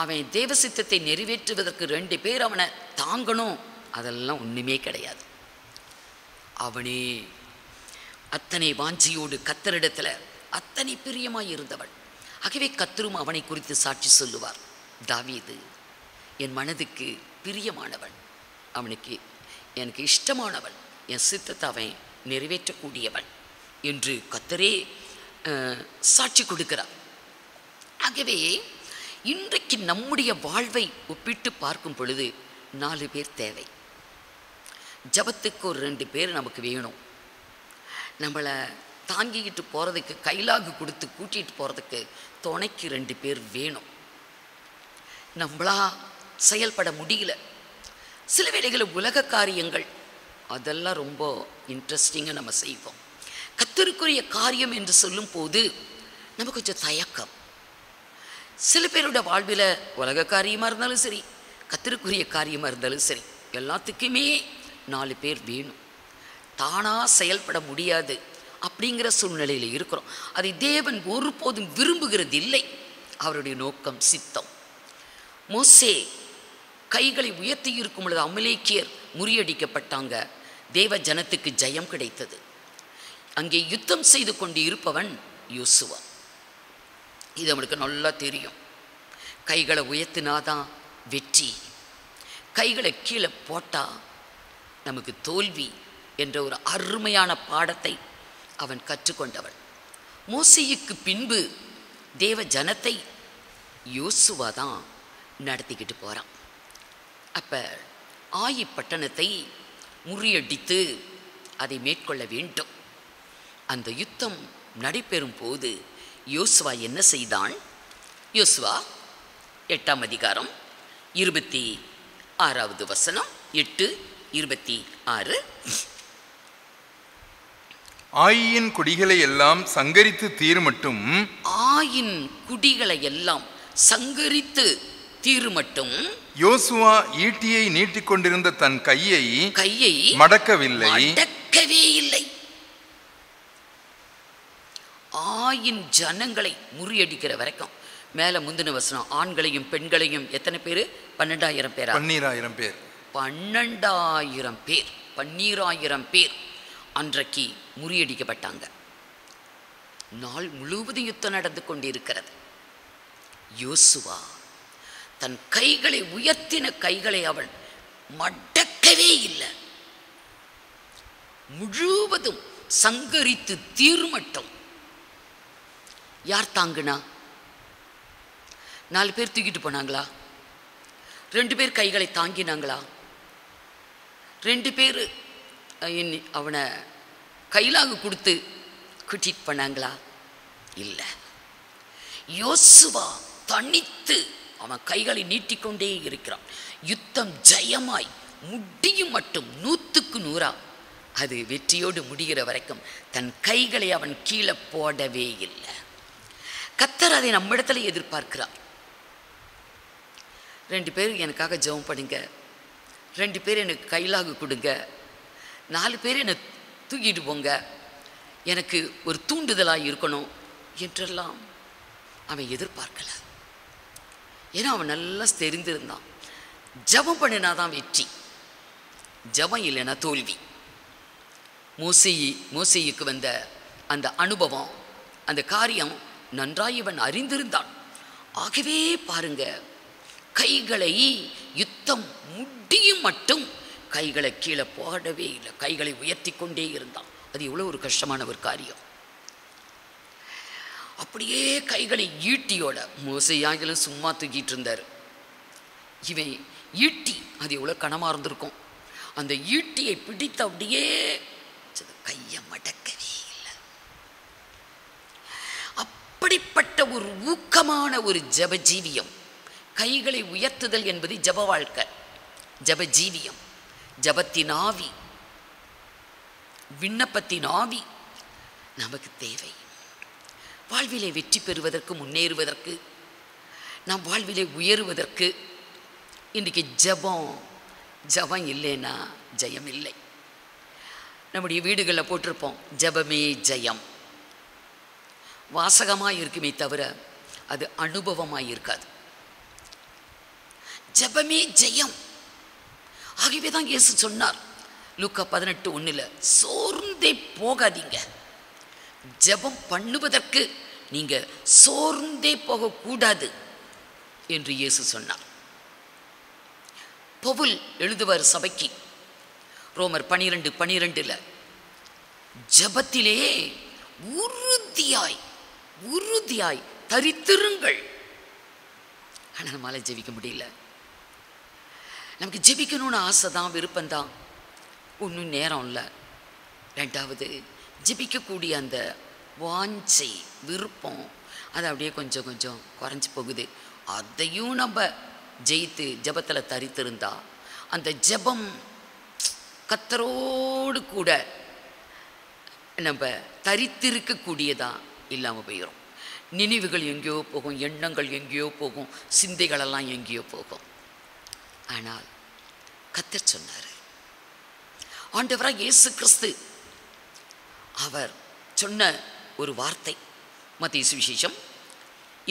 அவன் தேவசித்தத்தை நிறைவேற்றுவதற்கு 2 பேர் அவனை தாங்கணும், அதெல்லாம் ஒன்றுமே கிடையாது. அவனே அத்தனை வாஞ்சியோடு கர்த்தரிடத்தில் அத்தனை பிரியமாய் இருந்தவன். ஆகவே கர்த்தரும் அவனை குறித்து சாட்சி சொல்லுவார், தாவீது என் மனதுக்கு பிரியமானவன், அவனுக்கு எனக்கு இஷ்டமானவன், என் சித்தத்தை அவன் நிறைவேற்றக்கூடியவன் என்று கர்த்தரே சாட்சி கொடுக்கிறார். ஆகவே இன்றைக்கு நம்முடைய வாழ்வை ஒப்பிட்டு பார்க்கும் பொழுது 4 பேர் தேவை. ஜபத்துக்கு ஒரு 2 பேர் நமக்கு வேணும். நம்மளை தாங்கிக்கிட்டு போகிறதுக்கு, கைலாகு கொடுத்து கூட்டிகிட்டு போகிறதுக்கு துணைக்கு 2 பேர் வேணும். நம்மளா செயல்பட முடியல. சில வேளைகளில் உலக காரியங்கள் அதெல்லாம் ரொம்ப இன்ட்ரெஸ்டிங்காக நம்ம செய்வோம். கர்த்தருக்குரிய காரியம் என்று சொல்லும் போது நமக்கு கொஞ்சம் தயக்கம். சில பேரோட வாழ்வில் உலக காரியமாக இருந்தாலும் சரி, கர்த்தருக்குரிய காரியமாக இருந்தாலும் சரி, எல்லாத்துக்குமே 4 பேர் வேணும். தானாக செயல்பட முடியாது அப்படிங்கிற சூழ்நிலையில் இருக்கிறோம். அதை தேவன் ஒருபோதும் விரும்புகிறது இல்லை. அவருடைய நோக்கம் சித்தம். மோசே கைகளை உயர்த்தி இருக்கும் பொழுது அமலேக்கியர் முறியடிக்கப்பட்டாங்க. தேவ ஜனத்துக்கு ஜெயம் கிடைத்தது. அங்கே யுத்தம் செய்து கொண்டு இருப்பவன் யோசுவா. இது நம்மளுக்கு நல்லா தெரியும். கைகளை உயர்த்தினாதான் வெற்றி, கைகளை கீழே போட்டால் நமக்கு தோல்வி என்ற ஒரு அருமையான பாடத்தை அவன் கற்றுக்கொண்டவன். மோசேயுக்கு பின்பு தேவ ஜனத்தை யோசுவா தான் நடத்திக்கிட்டு போகிறான். அப்போ ஆயி பட்டணத்தை முறியடித்து அதை மேற்கொள்ள வேண்டும். அந்த யுத்தம் நடைபெறும் போது யோசுவா என்ன செய்தான்? யோசுவா 8ஆம் அதிகாரம் 26வது வசனம், 8:26. ஆயின் குடிகளை எல்லாம் சங்கரித்து தீருமட்டும், ஆயின் குடிகளை எல்லாம் சங்கரித்து தீருமட்டும் யோசுவா ஈட்டியை நீட்டிக்கொண்டிருந்த தன் கையை மடக்கவே இல்லை. ஆயின் ஜனங்களை முறியடிக்கிற வரைக்கும். மேல முந்தின வசனம், ஆண்களையும் பெண்களையும் எத்தனை பேர்? 12,000 பேரா? 12,000 பேர். 12,000 பேர், 12,000 பேர் அன்றைக்கு முறியடிக்கப்பட்டாங்க. நாள் முழுவதும் யுத்தம் நடந்து கொண்டிருக்கிறது. யோசுவா தன் கைகளை உயர்த்தின கைகளை அவன் மடக்கவே இல்லை. முழுவதும் சங்கரித்து தீர்மட்டும். யார் தாங்குனா? 4 பேர் தூக்கிட்டு போனாங்களா? 2 பேர் கைகளை தாங்கினாங்களா? 2 பேர் அவனை கையிலாக கொடுத்து கூட்டிட்டு பண்ணாங்களா? இல்லை. யோசுவா தனித்து அவன் கைகளை நீட்டிக்கொண்டே இருக்கிறான். யுத்தம் ஜெயமாய் முடியும் மட்டும் 100க்கு 100 அது வெற்றியோடு முடிகிற வரைக்கும் தன் கைகளை அவன் கீழே போடவே இல்லை. கர்த்தர் அதை நம்மிடத்துல எதிர்பார்க்கிறார். 2 பேர் எனக்காக ஜெபம் பண்ணுங்க, 2 பேர் எனக்கு கையிலாக கொடுங்க, 4 பேர் என்னை தூக்கிட்டு போங்க, எனக்கு ஒரு தூண்டுதலாக இருக்கணும் என்றெல்லாம் அவன் எதிர்பார்க்கல. ஏன்னா அவன் நல்லா தெரிந்திருந்தான், ஜெபம் பண்ணினாதான் வெற்றி, ஜெபம் இல்லைன்னா தோல்வி. மோசேயுக்கு வந்த அந்த அனுபவம், அந்த காரியம் நன்றாய் இவன் அறிந்திருந்தான். ஆகவே பாருங்க, கைகளை யுத்தம் முடியும் மட்டும் கைகளை கீழே போடவே இல்லை. கைகளை உயர்த்தி கொண்டே இருந்தான். அது எவ்வளோ ஒரு கஷ்டமான ஒரு காரியம். அப்படியே கைகளை ஈட்டியோட மோசையாகிலும் சும்மா தூக்கிட்டு இருந்தார். இவன் ஈட்டி அது எவ்வளோ கனமாக இருந்திருக்கும். அந்த ஈட்டியை பிடித்து அப்படியே கையை மடக்கவே இல்லை. அப்படிப்பட்ட ஒரு ஊக்கமான ஒரு ஜபஜீவியம். கைகளை உயர்த்துதல் என்பது ஜப வாழ்க்கை, ஜபஜீவியம், ஜபத்தின் ஆவி, விண்ணப்பத்தின் ஆவி நமக்கு தேவை. வாழ்விலே வெற்றி பெறுவதற்கு, முன்னேறுவதற்கு, நாம் வாழ்விலே உயருவதற்கு இன்றைக்கி ஜபம் இல்லைன்னா ஜெயம் இல்லை. நம்முடைய வீடுகளில் போட்டிருப்போம், ஜபமே ஜெயம். வாசகமாக இருக்குமே தவிர அது அனுபவமாக இருக்காது. ஜபமே ஜெயம். ஆகவே தான் இயேசு சொன்னார் லூக்கா 18:1, சோர்ந்தே போகாதீங்க. ஜெபம் பண்ணுவதற்கு நீங்க சோர்ந்தே போகக்கூடாது என்று இயேசு சொன்னார். பவுல் எழுதுவார் சபைக்கு, ரோமர் 12:12, ஜெபத்திலே உறுதியாய் தரித்திருங்கள். ஆனால் நம்மளால ஜெபிக்க முடியல. நமக்கு ஜெபிக்கணும்னு ஆசை தான், விருப்பம்தான், ஒன்றும் நேரம் இல்லை. 2வது, ஜெபிக்கக்கூடிய அந்த வாஞ்சை, விருப்பம், அது அப்படியே கொஞ்சம் கொஞ்சம் குறைஞ்சி போகுது. அதையும் நம்ம ஜெயித்து ஜெபத்தில் தரித்திருந்தா அந்த ஜெபம் கர்த்தரோடு கூட நம்ம தரித்திருக்கக்கூடியதாக இல்லாமல் போயிடும். நினைவுகள் எங்கேயோ போகும், எண்ணங்கள் எங்கேயோ போகும், சிந்தைகளெல்லாம் எங்கேயோ போகும். ஆனால் கர்த்தர் சொன்னார், ஆண்டவராக இயேசு கிறிஸ்து அவர் சொன்ன ஒரு வார்த்தை. மத்தேயு சுவிசேஷம்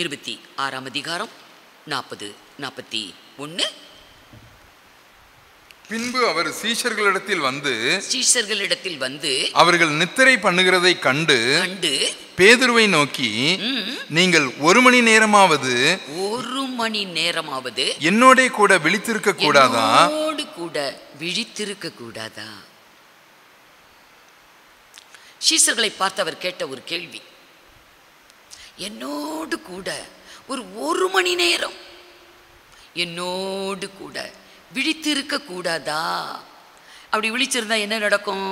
26ஆம் அதிகாரம் 40-41. பின்பு அவர் சீஷர்களிடத்தில் வந்து அவர்கள் நித்திரை பண்ணுகிறதை கண்டு பேதுருவை நோக்கி, நீங்கள் 1 மணி நேரமாவது என்னோட கூட விழித்திருக்க கூடாதா? சீஷர்களை பார்த்து அவர் கேட்ட ஒரு கேள்வி, என்னோடு கூட ஒரு மணி நேரம் என்னோடு கூட விழித்திருக்க கூடாதா? அப்படி விழிச்சிருந்தா என்ன நடக்கும்?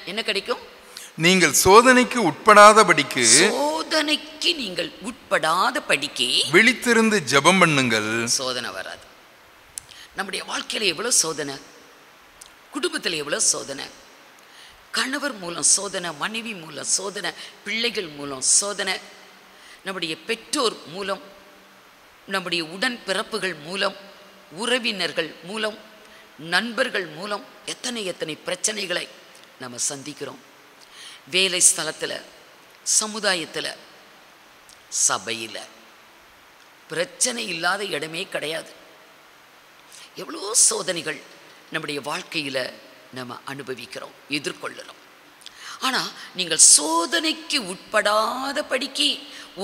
என்ன கிடைக்கும்? நீங்கள் சோதனைக்கு உட்படாதபடிக்கு விழித்திருந்து ஜெபம் பண்ணுங்கள். சோதனை வராது. நம்முடைய வாழ்க்கையில எவ்வளவு சோதனை, குடும்பத்தில் எவ்வளவு சோதனை, கணவர் மூலம் சோதனை, மனைவி மூலம் சோதனை, பிள்ளைகள் மூலம் சோதனை, நம்முடைய பெற்றோர் மூலம், நம்முடைய உடன் பிறப்புகள் மூலம், உறவினர்கள் மூலம், நண்பர்கள் மூலம் எத்தனை பிரச்சனைகளை நம்ம சந்திக்கிறோம். வேலை ஸ்தலத்தில், சமுதாயத்தில், சபையில் பிரச்சனை இல்லாத இடமே கிடையாது. எவ்வளோ சோதனைகள் நம்முடைய வாழ்க்கையில் நம்ம அனுபவிக்கிறோம், எதிர்கொள்ளுறோம். ஆனால் நீங்கள் சோதனைக்கு உட்படாதபடிக்கு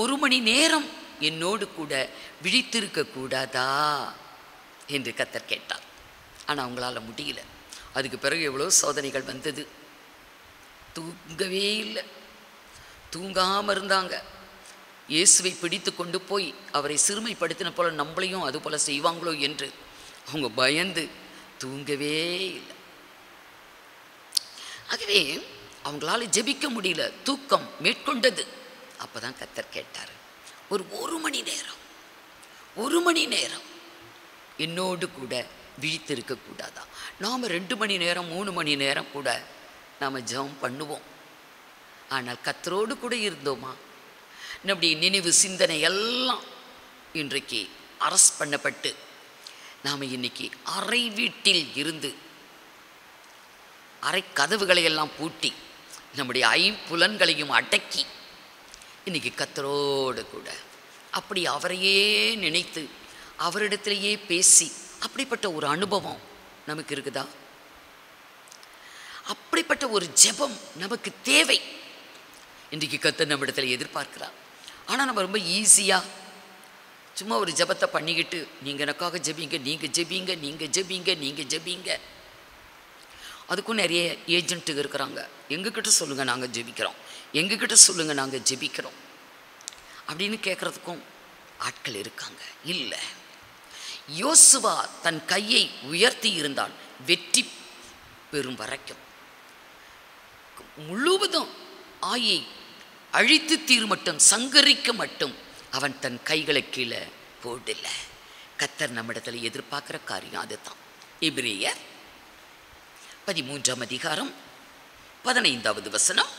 1 மணி நேரம் என்னோடு கூட விழித்திருக்க கூடாதா என்று கர்த்தர் கேட்டார். ஆனால் அவங்களால முடியல. அதுக்கு பிறகு எவ்வளோ சோதனைகள் வந்தது. தூங்கவே இல்லை, தூங்காமல் இருந்தாங்க. இயேசுவை பிடித்து கொண்டு போய் அவரை சிறுமைப்படுத்தின போல நம்மளையும் அது போல செய்வாங்களோ என்று அவங்க பயந்து தூங்கவே இல்லை. ஆகவே அவங்களால ஜெபிக்க முடியல, தூக்கம் மேற்கொண்டது. அப்போ தான் கர்த்தர் கேட்டார், ஒரு மணி நேரம் என்னோடு கூட விழித்திருக்க கூடாதா? நாம் 2 மணி நேரம் 3 மணி நேரம் கூட நாம் ஜெபம் பண்ணுவோம். ஆனால் கர்த்தரோடு கூட இருந்தோமா? நம்முடைய நினைவு சிந்தனை எல்லாம் இன்றைக்கு அரஸ்ட் பண்ணப்பட்டு நாம் இன்னைக்கு அறை வீட்டில் இருந்து அறை கதவுகளை எல்லாம் பூட்டி நம்முடைய ஐம்புலன்களையும் அடக்கி இன்னைக்கு கர்த்தரோடு கூட அப்படி அவரையே நினைத்து அவரிடத்திலேயே பேசி அப்படிப்பட்ட ஒரு அனுபவம் நமக்கு இருக்குதா? அப்படிப்பட்ட ஒரு ஜெபம் நமக்கு தேவை. இன்றைக்கு கர்த்தர் நம்மிடத்தில் எதிர்பார்க்கிறார். ஆனால் நம்ம ரொம்ப ஈஸியாக சும்மா ஒரு ஜெபத்தை பண்ணிக்கிட்டு, நீங்கள் எனக்காக ஜெபிங்க, நீங்கள் ஜெபிங்க. அதுக்கும் நிறைய ஏஜென்ட்டுங்க இருக்கிறாங்க. எங்ககிட்ட சொல்லுங்கள், நாங்கள் ஜெபிக்கிறோம், எங்ககிட்ட சொல்லுங்கள், நாங்கள் ஜெபிக்கிறோம் அப்படின்னு கேட்குறதுக்கும் ஆட்கள் இருக்காங்க. இல்லை, யோசுவா தன் கையை உயர்த்தி இருந்தான், வெற்றி பெறும் வரைக்கும் முழுவதும் ஆயை அழித்து தீர் மட்டும், சங்கரிக்க மட்டும் அவன் தன் கைகளை கீழே போடல. கர்த்தர் நம்மிடத்தில் எதிர்பார்க்கிற காரியம் அதுதான். எபிரேயர் 13ஆம் அதிகாரம் 15வது வசனம்.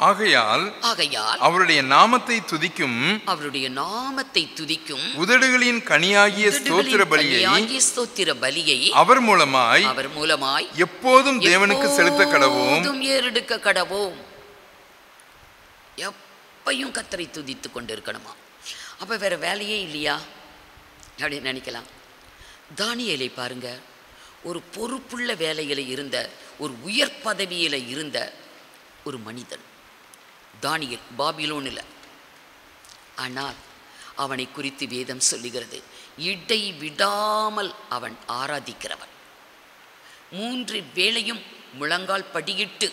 ஆகையால் அவருடைய நாமத்தை துதிக்கும் உதடுகளின் கனியாகிய ஸ்தோத்திர பலியை அவர் மூலமாய் எப்போதும் தேவனுக்கு செலுத்த கடவோம். எப்பையும் கர்த்தரை துதித்து கொண்டு இருக்கணுமா? அப்ப வேற வேலையே இல்லையா அப்படின்னு நினைக்கலாம். தானியேலை பாருங்க, ஒரு பொறுப்புள்ள வேலையில இருந்த, ஒரு உயர் பதவியில இருந்த ஒரு மனிதன் தானியேல், பாபிலோனில். ஆனால் அவனை குறித்து வேதம் சொல்லுகிறது, இடை விடாமல் அவன் ஆராதிக்கிறவன், 3 வேளையும் முழங்கால் படியிட்டு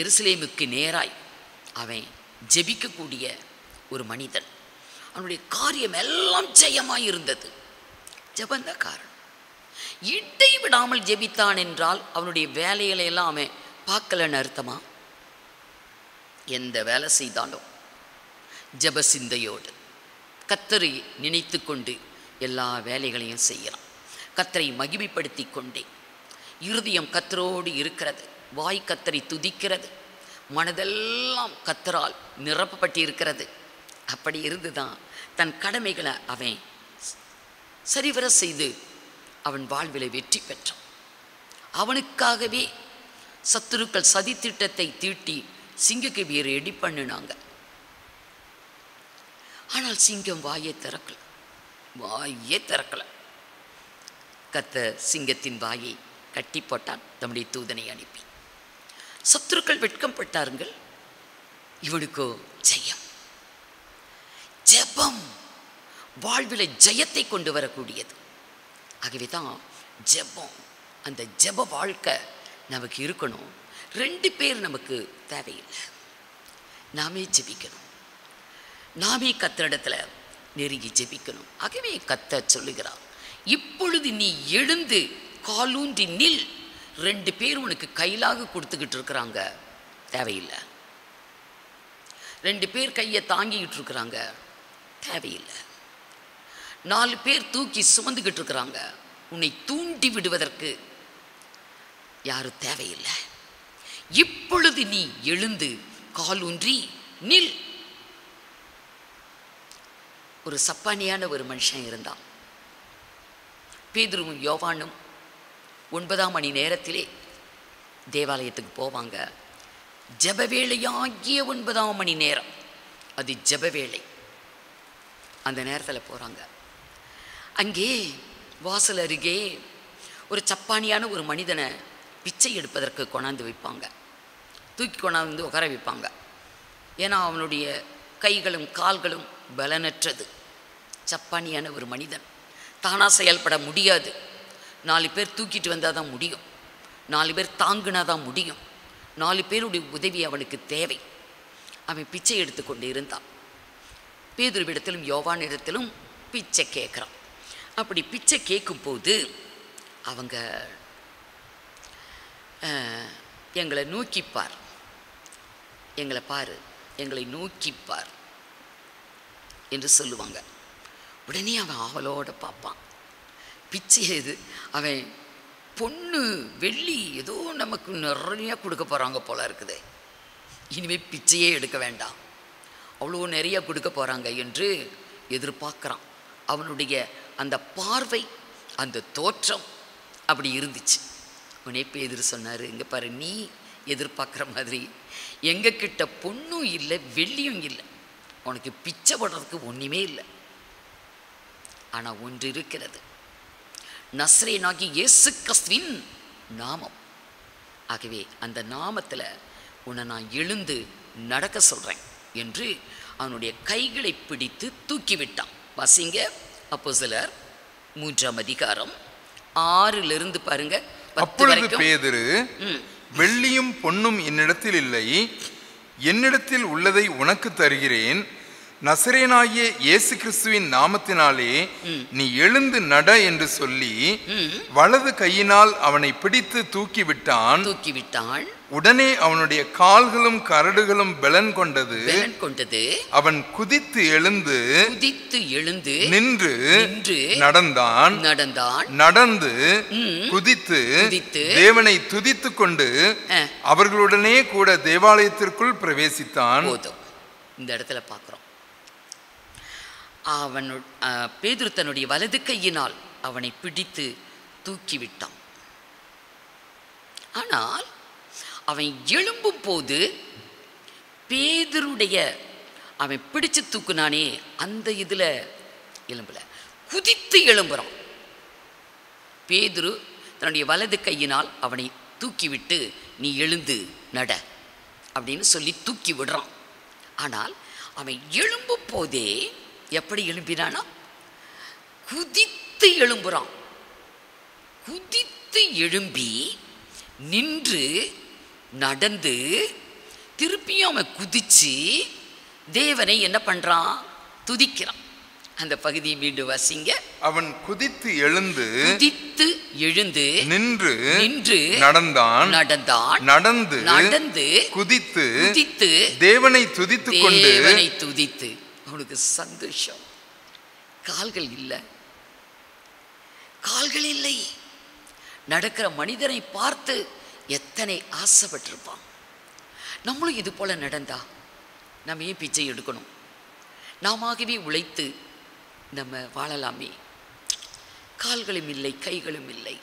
எருசலேமுக்கு நேராய் அவன் ஜெபிக்கக்கூடிய ஒரு மனிதன். அவனுடைய காரியம் எல்லாம் ஜெயமாய் இருந்தது. ஜெபந்த காரணம். இடை விடாமல் ஜெபித்தான் என்றால் அவனுடைய வேலைகளை எல்லாம் அவன் பார்க்கலன்னு அர்த்தமா? எந்த வேலை செய்தாலும் ஜெப சிந்தையோடு கர்த்தரை நினைத்து கொண்டு எல்லா வேலைகளையும் செய்யலாம். கர்த்தரை மகிமைப்படுத்தி கொண்டே இருதயம் கர்த்தரோடு இருக்கிறது, வாய் கர்த்தரை துதிக்கிறது, மனதெல்லாம் கர்த்தரால் நிரப்பப்பட்டிருக்கிறது. அப்படி இருந்துதான் தன் கடமைகளை அவன் சரிவர செய்து அவன் வாழ்விலை வெற்றி பெற்றான். அவனுக்காகவே சத்துருக்கள் சதித்திட்டத்தை தீட்டி சிங்கக்கு ரெடி பண்ணினாங்க. ஆனால் சிங்கம் வாயை திறக்கல. கர்த்தர் சிங்கத்தின் வாயை கட்டி போட்டான் தம்முடைய தூதனை அனுப்பி. சத்துருக்கள் வெட்கப்பட்டார்கள். இவனுக்கோ ஜெயம். ஜெபம் வாழ்வில ஜெயத்தை கொண்டு வரக்கூடியது. ஆகவே தான் ஜெபம், அந்த ஜெப வாழ்க்கை நமக்கு இருக்கணும். 2 பேர் நமக்கு தேவையில்லை. நாமே ஜெபிக்கணும். நாமே கர்த்தரிடத்துல நெருங்கி ஜெபிக்கணும். ஆகவே கர்த்தர் சொல்லுகிறார், இப்பொழுது நீ எழுந்து காலூன்றி நில். 2 பேர் உனக்கு கையிலாக கொடுத்துக்கிட்டு இருக்கிறாங்க, தேவையில்லை. 2 பேர் கையை தாங்கிக்கிட்டு இருக்கிறாங்க, தேவையில்லை. 4 பேர் தூக்கி சுமந்துக்கிட்டு இருக்கிறாங்க, உன்னை தூண்டி விடுவதற்கு யாரும் தேவையில்லை. இப்பொழுது நீ எழுந்து காலூன்றி நில். ஒரு சப்பானியான ஒரு மனுஷன் இருந்தான். பேதுருவும் யோவானும் 9ஆம் மணி நேரத்திலே தேவாலயத்துக்கு போவாங்க. ஜெபவேளையாகிய 9ஆம் மணி நேரம், அது ஜெபவேளை. அந்த நேரத்தில் போகிறாங்க. அங்கே வாசல் அருகே ஒரு சப்பானியான ஒரு மனிதனை பிச்சை எடுப்பதற்கு கொண்டாந்து வைப்பாங்க. தூக்கி கொண்டாந்து உட்கார வைப்பாங்க. ஏன்னா அவனுடைய கைகளும் கால்களும் பலனற்றது. சப்பானியான ஒரு மனிதன் தானாக செயல்பட முடியாது. 4 பேர் தூக்கிட்டு வந்தால் தான் முடியும். 4 பேர் தாங்கினா தான் முடியும். 4 பேருடைய உதவி அவனுக்கு தேவை. அவன் பிச்சை எடுத்து கொண்டு இருந்தான். பேதுருவிடத்திலும் யோவானிடத்திலும் பிச்சை கேட்குறான். அப்படி பிச்சை கேட்கும்போது அவங்க எங்களை நோக்கிப்பார், எங்களை பாரு, எங்களை நோக்கிப்பார் என்று சொல்லுவாங்க. உடனே அவன் ஆவலோடு பார்ப்பான். பிச்சை எது, அவன் பொண்ணு வெள்ளி ஏதோ நமக்கு நிறைய கொடுக்க போகிறாங்க போல இருக்குது, இனிமேல் பிச்சையே எடுக்க வேண்டாம், அவ்வளோ நிறைய கொடுக்க போகிறாங்க என்று எதிர்பார்க்குறான். அவனுடைய அந்த பார்வை, அந்த தோற்றம் அப்படி இருந்துச்சு. உடனே பேதுரு சொன்னார், இங்கே பாரு, நீ எதிர்பார்க்குற மாதிரி எங்ககிட்ட பொண்ணும் இல்லை வெள்ளியும் இல்லை, உனக்கு பிச்சை போடுறதுக்கு ஒன்றுமே இல்லை. ஆனால் ஒன்று இருக்கிறது, நஸ்ரேனாகி இயேசு கிறிஸ்துவின் நாமம். ஆகவே அந்த நாமத்தில் உன்னை நான் எழுந்து நடக்க சொல்கிறேன் என்று அவனுடைய கைகளை பிடித்து தூக்கிவிட்டான். வாசிங்க அப்போஸ்தலர் 3ஆம் அதிகாரம் 6 பாருங்க. அப்பொழுது பேதுரு, வெள்ளியும் பொன்னும் என்னிடத்தில் இல்லை, என்னிடத்தில் உள்ளதை உனக்கு தருகிறேன், நசரேனாகிய இயேசு கிறிஸ்துவின் நாமத்தினாலே நீ எழுந்து நட என்று சொல்லி வலது கையினால் அவனை பிடித்து தூக்கிவிட்டான். உடனே அவனுடைய கால்களும் கரடுகளும் பலன் கொண்டது. அவன் குதித்து எழுந்து நின்று நடந்தான். நடந்து குதித்து தேவனை துதித்து கொண்டு அவர்களுடனே கூட தேவாலயத்திற்குள் பிரவேசித்தான். இந்த இடத்துல பார்க்கிறோம், அவன் பேதுரு தன்னுடைய வலது கையினால் அவனை பிடித்து தூக்கிவிட்டான். ஆனால் அவன் எழும்பும் போது பேதுருடைய அவன் பிடிச்சு தூக்குனானே அந்த இதில் எலும்புல குதித்து எழும்புறான். பேதுரு தன்னுடைய வலது கையினால் அவனை தூக்கிவிட்டு நீ எழுந்து நட அப்படின்னு சொல்லி தூக்கி விடுறான். ஆனால் அவன் எழும்பும் போதே எப்படி எழும்பினானா, குதித்து எழும்புறான். குதித்து எழும்பி நின்று நடந்து திருப்பியும் அவன் குதிச்சு தேவனை என்ன பண்றான், துதிக்கிறான். அந்த பகுதியை மீண்டும் வாசிங்க. அவன் குதித்து எழுந்து நின்று நடந்தான். நடந்து குதித்து தேவனை துதித்து கொண்டு அவனுக்கு சந்தோஷம். கால்கள் இல்லை. நடக்கிற மனிதனை பார்த்து எத்தனை ஆசைப்பட்டிருப்பான். நம்மளும் இது போல் நடந்தா நம்ம ஏன் பிச்சை எடுக்கணும்? நாமவே உழைத்து நம்ம வாழலாமே. கால்களும் இல்லை, கைகளும் இல்லை,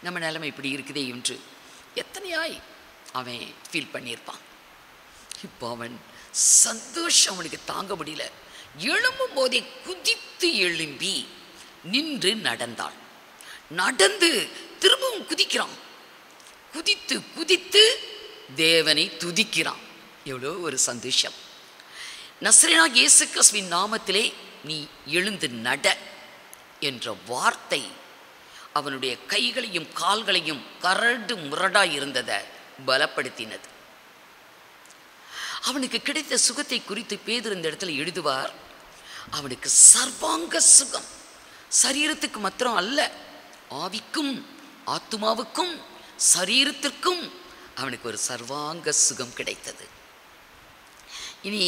நம்ம நிலைமை இப்படி இருக்குதே என்று எத்தனையாய் அவன் ஃபீல் பண்ணியிருப்பான். இப்போ அவன் சந்தோஷம் அவனுக்கு தாங்க முடியல. எழும்பும் போதே குதித்து எழும்பி நின்று நடந்தான். நடந்து திரும்பவும் குதிக்கிறான். குதித்து குதித்து தேவனை துதிக்கிறான். எவ்வளோ ஒரு சந்தோஷம்! நசரேயனாகிய இயேசு கிறிஸ்துவின் நாமத்திலே நீ எழுந்து நட என்ற வார்த்தை அவனுடைய கைகளையும் கால்களையும் கரடு முரடாய் இருந்ததை பலப்படுத்தினது. அவனுக்கு கிடைத்த சுகத்தை குறித்து பேதுரு இந்த இடத்துல எழுதுவார். அவனுக்கு சர்வாங்க சுகம், சரீரத்துக்கு மாத்திரம் அல்ல, ஆவிக்கும் ஆத்துமாவுக்கும் சரீரத்திற்கும் அவனுக்கு ஒரு சர்வாங்க சுகம் கிடைத்தது. இனி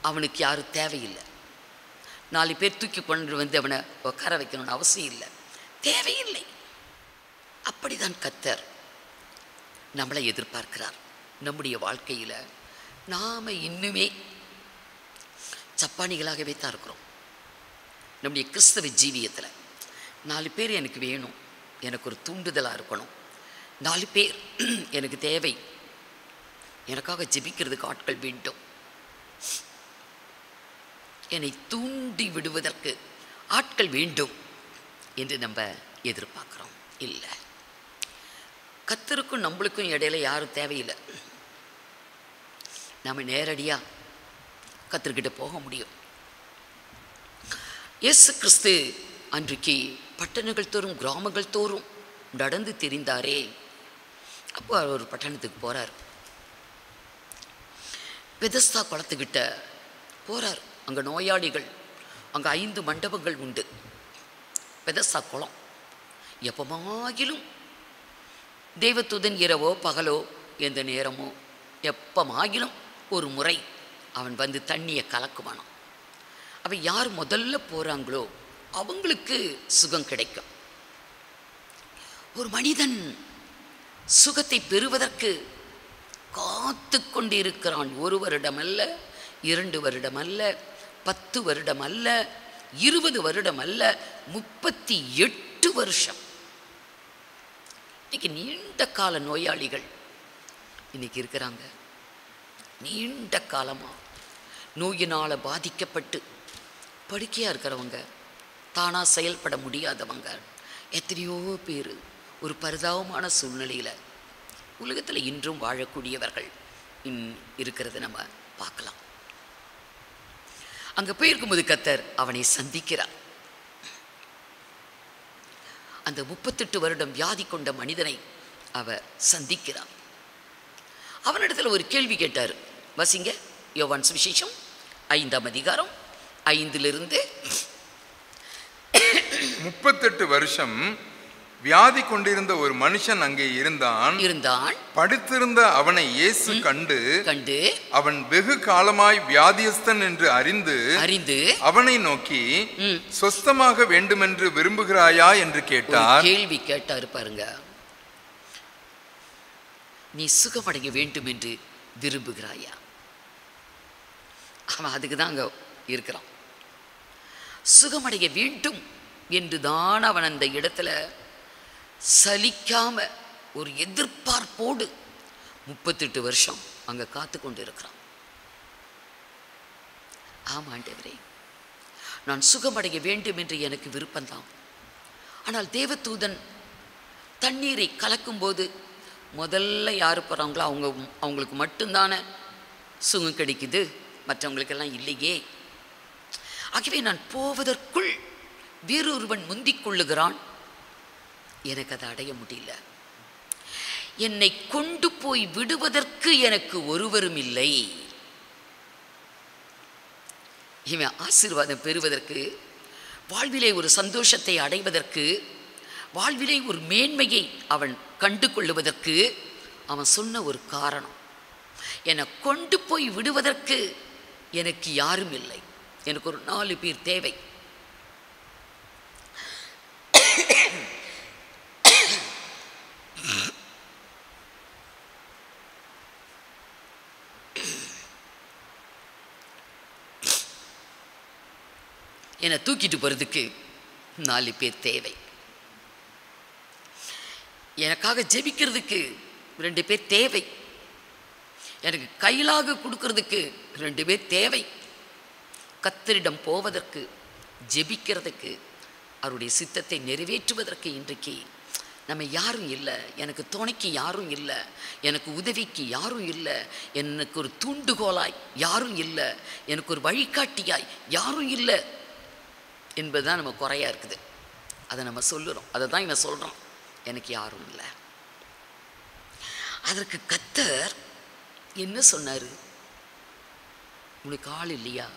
அவனுக்கு யாரும் தேவையில்லை. 4 பேர் தூக்கி கொண்டு வந்து அவனை உட்கார வைக்கணும்னு அவசியம் இல்லை, தேவையில்லை. அப்படிதான் கர்த்தர் நம்மளை எதிர்பார்க்கிறார். நம்முடைய வாழ்க்கையில் நாம் இன்னுமே சப்பானிகளாகவே தான் இருக்கிறோம். நம்முடைய கிறிஸ்தவ ஜீவியத்தில் 4 பேர் எனக்கு வேணும், எனக்கு ஒரு தூண்டுதலாக இருக்கணும், 4 பேர் எனக்கு தேவை, எனக்காக ஜெபிக்கிறதுக்கு ஆட்கள் வேண்டும், என்னை தூண்டி விடுவதற்கு ஆட்கள் வேண்டும் என்று நம்ம எதிர்பார்க்குறோம். இல்லை, கர்த்தருக்கும் நம்மளுக்கும் இடையில யாரும் தேவையில்லை. நம்ம நேரடியாக கர்த்தர்கிட்ட போக முடியும். இயேசு கிறிஸ்து அன்றைக்கு பட்டணங்கள் தோறும் கிராமங்கள் தோறும் நடந்து திரிந்தாரே. அப்போ அவர் ஒரு பட்டணத்துக்கு போகிறார். பெதஸ்தா குளத்துக்கிட்ட போகிறார். அங்கே நோயாளிகள், அங்கே 5 மண்டபங்கள் உண்டு. பெதஸ்தா குளம் எப்பமாகிலும் தேவதூதன் இரவோ பகலோ எந்த நேரமோ எப்பமாகிலும் ஒரு முறை அவன் வந்து தண்ணியை கலக்குவானான். அவன் யார் முதல்ல போகிறாங்களோ அவங்களுக்கு சுகம் கிடைக்கும். ஒரு மனிதன் சுகத்தை பெறுவதற்கு காத்து கொண்டு இருக்கிறான். 1 வருடம் அல்ல, 2 வருடம் அல்ல, 10 வருடம் அல்ல, 20 வருடம் அல்ல, 38 வருஷம். இன்னைக்கு நீண்ட கால நோயாளிகள் இன்னைக்கு இருக்கிறாங்க. நீண்ட காலமாக நோயினால் பாதிக்கப்பட்டு படுக்கையாக இருக்கிறவங்க, தானாக செயல்பட முடியாதவங்க எத்தனையோ பேர் ஒரு பரிதாபமான சூழ்நிலையில் உலகத்தில் இன்றும் வாழக்கூடியவர்கள் இருக்கிறத நம்ம பார்க்கலாம். அங்கே போயிருக்கும்போது கர்த்தர் அவனை சந்திக்கிறார். அந்த 38 வருடம் வியாதி கொண்ட மனிதனை அவர் சந்திக்கிறார். அவனிடத்தில் ஒரு கேள்வி கேட்டார். வசிங்க யோவான் சுவிசேஷம் 5ஆம் அதிகாரம் 5 38 வருஷம் வியாதி கொண்டிருந்த ஒரு மனுஷன் அங்கே இருந்தான். படுத்திருந்த அவனை இயேசு கண்டு அவன் வெகு காலமாய் வியாதியஸ்தன் என்று அறிந்து அவனை நோக்கி சொஸ்தமாக வேண்டுமென்று விரும்புகிறாயா என்று கேட்டார். கேள்வி கேட்டார் பாருங்க. நீ சுகமடைய வேண்டும் என்று விரும்புகிறாயா? அவன் அதுக்கு தான் அங்கே இருக்கிறான். சுகமடைய வேண்டும் என்று தான் அவன் அந்த இடத்துல சலிக்காம ஒரு எதிர்பார்ப்போடு 38 வருஷம் அங்கே காத்து கொண்டு இருக்கிறான். ஆமாண்டவரே, நான் சுகமடைய வேண்டும் என்று எனக்கு விருப்பம்தான். ஆனால் தேவதூதன் தண்ணீரை கலக்கும்போது முதல்ல யார் போகிறாங்களோ அவங்களுக்கு மட்டும்தானே சுகம் கிடைக்குது, மற்றவங்களுக்கெல்லாம் இல்லையே. ஆகவே நான் போவதற்குள் வேறொருவன் முந்திக் கொள்ளுகிறான், எனக்கு அதை அடைய முடியல. என்னை கொண்டு போய் விடுவதற்கு எனக்கு ஒருவரும் இல்லை. இவன் ஆசீர்வாதம் பெறுவதற்கு, வாழ்விலே ஒரு சந்தோஷத்தை அடைவதற்கு, வாழ்விலே ஒரு மேன்மையை அவன் கண்டு கொள்ளுவதற்கு அவன் சொன்ன ஒரு காரணம், என்னை கொண்டு போய் விடுவதற்கு எனக்கு யாரும் இல்லை, எனக்கு ஒரு 4 பேர் தேவை. என்னை தூக்கிட்டு போகிறதுக்கு 4 பேர் தேவை. எனக்காக ஜெபிக்கிறதுக்கு 2 பேர் தேவை. எனக்கு கையிலாக கொடுக்கறதுக்கு 2 பேர் தேவை. கர்த்தரிடம் போவதற்கு, ஜெபிக்கிறதுக்கு, அவருடைய சித்தத்தை நிறைவேற்றுவதற்கு இன்றைக்கு நம்ம யாரும் இல்லை. எனக்கு துணைக்கு யாரும் இல்லை, எனக்கு உதவிக்கு யாரும் இல்லை, எனக்கு ஒரு தூண்டுகோலாய் யாரும் இல்லை, எனக்கு ஒரு வழிகாட்டியாய் யாரும் இல்லை என்பது தான் நம்ம குறையாக இருக்குது. அதை நம்ம சொல்லுறோம். அதை தான் இவன் சொல்கிறான், எனக்கு யாரும் இல்லை. அதற்கு கர்த்தர் என்ன சொன்னார்? உனக்கு ஆள் இல்லையா?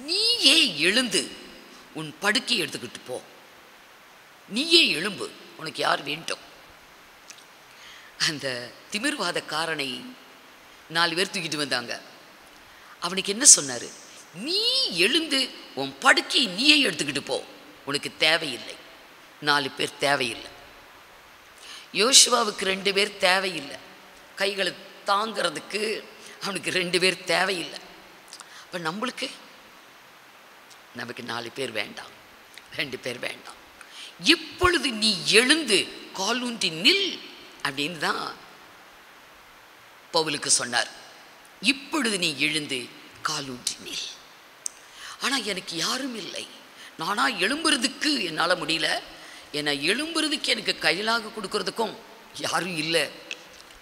நீயே எழுந்து உன் படுக்கையை எடுத்துக்கிட்டு போ. நீயே எழும்பு, உனக்கு யார் வேண்டும்? அந்த திமிர்வாதக்காரனை 4 பேர் தூக்கிட்டு வந்தாங்க. அவனுக்கு என்ன சொன்னார்? நீ எழுந்து உன் படுக்கையை நீயே எடுத்துக்கிட்டு போ, உனக்கு தேவையில்லை. 4 பேர் தேவையில்லை. யோசுவாவுக்கு 2 பேர் தேவையில்லை. கைகளை தாங்கிறதுக்கு அவனுக்கு 2 பேர் தேவையில்லை. அப்போ நமக்கு 4 பேர் வேண்டாம், 2 பேர் வேண்டாம். இப்பொழுது நீ எழுந்து காலூன்றி நில் அப்படின்னு தான் பவுலுக்கு சொன்னார். இப்பொழுது நீ எழுந்து காலூன்றி நில். ஆனால் எனக்கு யாரும் இல்லை. நானா எழும்புறதுக்கு என்னால் முடியல. என்னை எழும்புறதுக்கு எனக்கு கையிலாக கொடுக்கறதுக்கும் யாரும் இல்லை.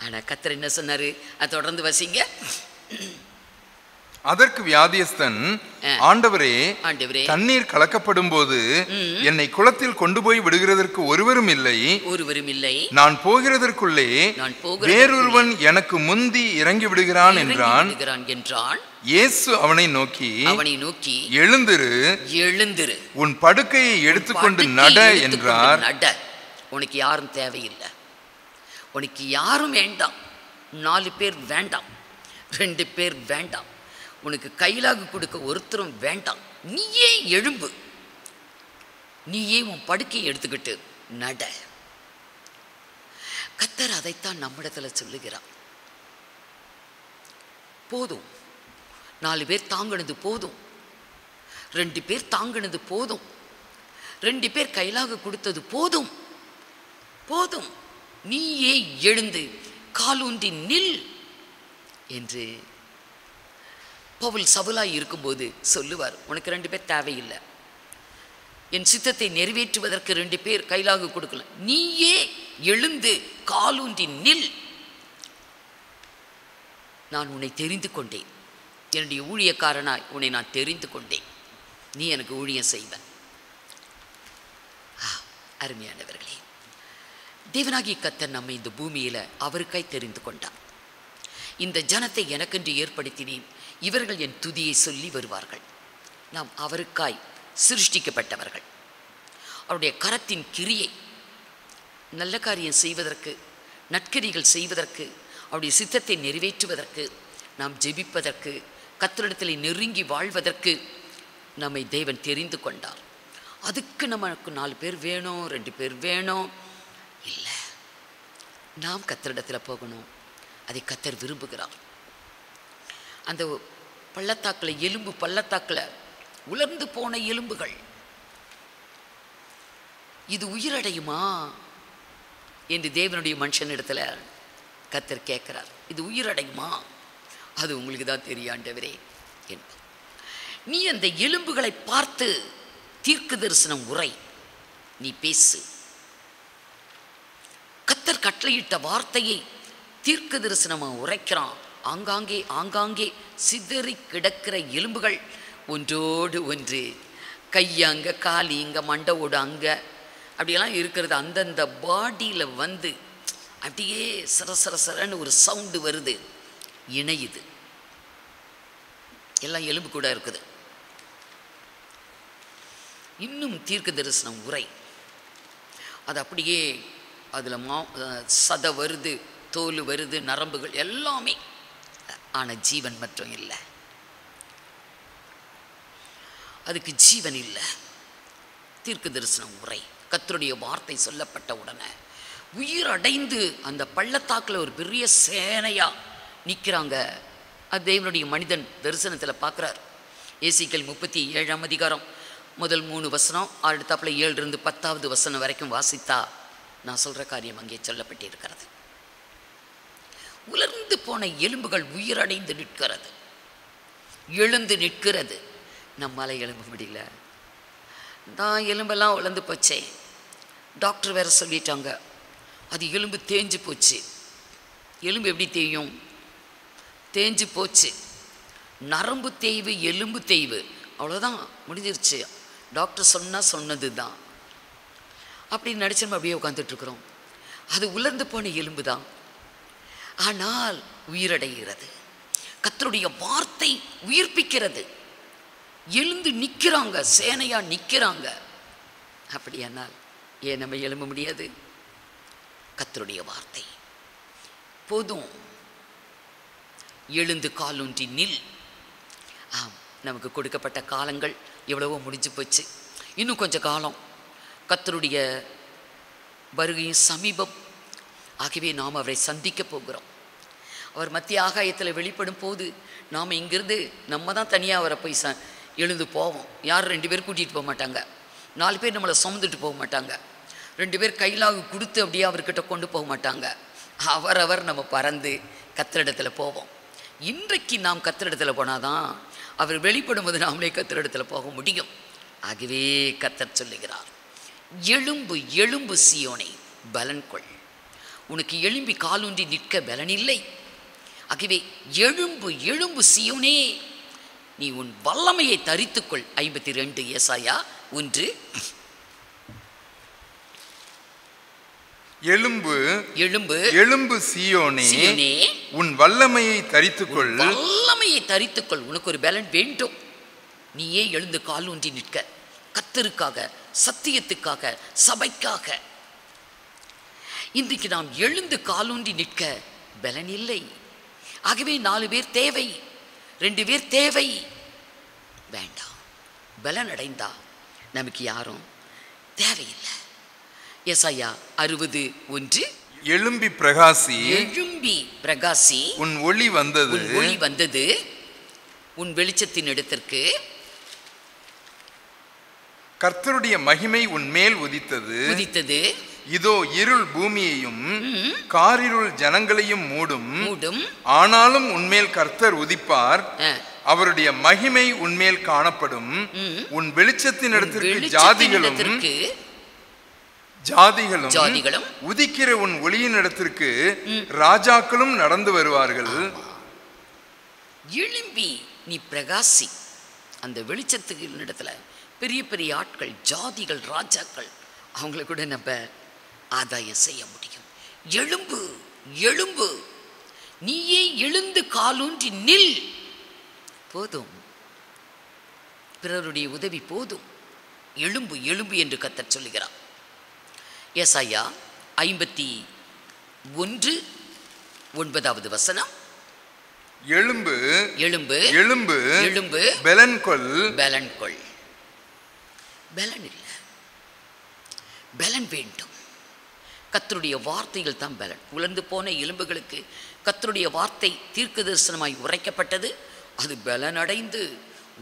ஆனால் கர்த்தர் என்ன சொன்னார்? அதை தொடர்ந்து வசிங்க. அதற்கு வியாதியஸ்தன், ஆண்டவரே, தண்ணீர் கலக்கப்படும் போது என்னை குளத்தில் கொண்டு போய் விடுகிறதற்கு ஒருவரும் இல்லை. நான் போகிறதற்குள்ளே வேறொருவன் எனக்கு முந்தி இறங்கி விடுகிறான் என்றான். இயேசு அவனை நோக்கி, எழுந்திரு, உன் படுக்கையை எடுத்துக்கொண்டு நட என்றார். உனக்கு யாரும் தேவையில்லை, உனக்கு யாரும் வேண்டாம். 4 பேர் வேண்டாம், 2 பேர் வேண்டாம், உனக்கு கையிலாக கொடுக்க ஒருத்தரும் வேண்டாம். நீயே எழும்பு, நீயே உன் படுக்கையை எடுத்துக்கிட்டு நட. கர்த்தர் அதைத்தான் நம்மிடத்துல சொல்லுகிறார். போதும், 4 பேர் தாங்கினது போதும், 2 பேர் தாங்கினது போதும், 2 பேர் கையிலாக கொடுத்தது போதும், போதும். நீயே எழுந்து காலூன்றி நில் என்று பவுல் சவுலாய் இருக்கும்போது சொல்லுவார். உனக்கு 2 பேர் தேவையில்லை, என் சித்தத்தை நிறைவேற்றுவதற்கு 2 பேர் கையிலாக கொடுக்கல. நீயே எழுந்து காலூன்றி நில். நான் உன்னை தெரிந்து கொண்டேன், என்னுடைய ஊழியக்காரனாய் உன்னை நான் தெரிந்து கொண்டேன், நீ எனக்கு ஊழியம் செய்வ. அருமையானவர்களே, தேவனாகிய கர்த்தர் நம்மை இந்த பூமியில அவருக்காய் தெரிந்து கொண்டார். இந்த ஜனத்தை எனக்கென்று ஏற்படுத்தினேன், இவர்கள் என் துதியை சொல்லி வருவார்கள். நாம் அவருக்காய் சிருஷ்டிக்கப்பட்டவர்கள். அவருடைய கரத்தின் கிரியை நல்ல காரியம் செய்வதற்கு, நற்கரிகள் செய்வதற்கு, அவருடைய சித்தத்தை நிறைவேற்றுவதற்கு, நாம் ஜெபிப்பதற்கு, கர்த்தரிடத்தில் நெருங்கி வாழ்வதற்கு நம்மை தேவன் தெரிந்து கொண்டார். அதுக்கு நமக்கு 4 பேர் வேணும், 2 பேர் வேணும் இல்லை. நாம் கர்த்தரிடத்தில் போகணும். அதை கர்த்தர் விரும்புகிறார். அந்த பள்ளத்தாக்கில், எலும்பு பள்ளத்தாக்கில் உலர்ந்து போன எலும்புகள், இது உயிரடையுமா என்று தேவனுடைய மனுஷனிடத்தில் கர்த்தர் கேட்கிறார். இது உயிரடையுமா? அது உங்களுக்கு தான் தெரியும் ஆண்டவரே என்பது. நீ அந்த எலும்புகளை பார்த்து தீர்க்க தரிசனம் உரை, நீ பேசு. கர்த்தர் கட்டளையிட்ட வார்த்தையை தீர்க்க தரிசனமாக உரைக்கிறான். ஆங்காங்கே ஆங்காங்கே சிதறி கிடக்கிற எலும்புகள் ஒன்றோடு ஒன்று, கையங்க காலி இங்கே மண்டவோடு அங்கே அப்படியெல்லாம் இருக்கிறது அந்தந்த பாடியில் வந்து அப்படியே சரசரசரன்னு ஒரு சவுண்டு வருது, இணையுது. எல்லாம் எலும்பு கூட இருக்குது. இன்னும் தீர்க்க தரிசனம் உரை, அது அப்படியே அதில் சதை வருது, தோல் வருது, நரம்புகள் எல்லாமே. ஆனால் ஜீவன் மட்டும் இல்லை, அதுக்கு ஜீவன் இல்லை. தீர்க்க தரிசனம் உரை, கர்த்தருடைய வார்த்தை சொல்லப்பட்ட உடனே உயிர் அடைந்து அந்த பள்ளத்தாக்கில் ஒரு பெரிய சேனையா நிற்கிறாங்க. அது தேவனுடைய மனிதன் தரிசனத்தில் பார்க்குறார். ஏசிக்கல் 37 அதிகாரம் முதல் 3 வசனம், அடுத்தாப்புல 7 10வது வசனம் வரைக்கும் வாசித்தா நான் சொல்கிற காரியம் அங்கே சொல்லப்பட்டிருக்கிறது. உலர்ந்து போன எலும்புகள் உயிரடைந்து நிற்கிறது, எழுந்து நிற்கிறது. நம்மால் எலும்ப முடியல. நான் எலும்பெல்லாம் உலர்ந்து போச்சேன். டாக்டர் வேறு சொல்லிட்டாங்க, அது எலும்பு தேஞ்சு போச்சு. எலும்பு எப்படி தேயும்? தேஞ்சு போச்சு. நரம்பு தேய்வு, எலும்பு தேய்வு, அவ்வளோதான், முடிஞ்சிருச்சு. டாக்டர் சொன்னது தான். அப்படி நடிச்சு நம்ம அப்படியே உட்காந்துட்ருக்குறோம். அது உலர்ந்து போன எலும்பு தான், ஆனால் உயிரடைகிறது. கர்த்தருடைய வார்த்தை உயிர்ப்பிக்கிறது. எழுந்து நிற்கிறாங்க, சேனையா நிற்கிறாங்க. அப்படியானால் ஏன் நம்ம எழும்ப முடியாது? கர்த்தருடைய வார்த்தை போதும். எழுந்து காலூன்றி நில். ஆம், நமக்கு கொடுக்கப்பட்ட காலங்கள் எவ்வளவோ முடிஞ்சு போச்சு. இன்னும் கொஞ்சம் காலம். கர்த்தருடைய வருகையும் சமீபம். ஆகவே நாம் அவரை சந்திக்க போகிறோம். அவர் மத்திய ஆகாயத்தில் வெளிப்படும் போது நாம் இங்கிருந்து நம்ம தான் தனியாக அவரை போய் எழுந்து போவோம். யார் 2 பேர் கூட்டிகிட்டு போக மாட்டாங்க, 4 பேர் நம்மளை சுமந்துட்டு போக மாட்டாங்க, 2 பேர் கையிலாக கொடுத்து அப்படியே அவர்கிட்ட கொண்டு போக மாட்டாங்க. அவரவர் நம்ம பறந்து கர்த்தரிடத்தில் போவோம். இன்றைக்கு நாம் கர்த்தரிடத்தில் போனாதான் அவர் வெளிப்படும் போது நாமளே கர்த்தரிடத்தில் போக முடியும். ஆகவே கர்த்தர் சொல்லுகிறார், எழும்பு எழும்பு சீயோனே, பலன் கொள். உனக்கு எழும்பி காலூன்றி நிற்க பலன் இல்லை. ஆகவே எழும்பு எழும்பு சீயோனே, நீ உன் வல்லமையை தரித்துக்கொள். 52 ஏசாயா 1. எழும்பு எழும்பு எழும்பு சீயோனே, உன் வல்லமையை தரித்துக்கொள். வல்லமையை தரித்துக்கொள். உனக்கு ஒரு பலன் வேண்டும். நீயே எழுந்து காலூன்றி நிற்க, கர்த்தருக்காக, சத்தியத்துக்காக, சபைக்காக. இன்றைக்கு நாம் எழுந்து காலூன்றி நிற்க பலன் இல்லை. ஆகவே 4 பேர் தேவை, 2 பேர் தேவை. வேண்டாம். பலன் அடைந்தா நமக்கு யாரும் தேவையில்லை. ஏசாயா 60:1. எழும்பி பிரகாசி, எழும்பி பிரகாசி, உன் ஒளி வந்தது, உன் ஒளி வந்தது, உன் வெளிச்சத்தின் இடத்திற்கு. கர்த்தருடைய மகிமை உன் மேல் உதித்தது உதித்தது. இதோ இருள் பூமியையும் காரிருள் ஜனங்களையும் மூடும். ஆனாலும் உன்மேல் கர்த்தர் உதிப்பார், அவருடைய மகிமை உன்மேல் காணப்படும். உன் வெளிச்சத்தின் இடத்திற்கு ஜாதிகளும் உதிக்கிற உன் ஒளியின் இடத்திற்கு ராஜாக்களும் நடந்து வருவார்கள். எழும்பி நீ பிரகாசி. அந்த வெளிச்சத்துக்கு இடத்துல பெரிய பெரிய ஆட்கள், ஜாதிகள், ராஜாக்கள், அவங்கள கூட நம்ம ஆதாயம் செய்ய முடியும். எழும்பு எழும்பு, நீயே எழுந்து காலூன்றி நில். போதும், பிறருடைய உதவி போதும். எழும்பு எழும்பு என்று கர்த்தர் சொல்லுகிறார். ஏசாயா 51:9வது வசனம். எழும்பு எழும்பு எழும்பு எழும்பு, பலன் கொள். பலன் கொள். பலன் இல்லை, பலன் வேண்டும். கர்த்தருடைய வார்த்தைகள் தான் பலன். உலர்ந்து போன எலும்புகளுக்கு கர்த்தருடைய வார்த்தை தீர்க்க தரிசனமாய் உரைக்கப்பட்டது. அது பலனடைந்து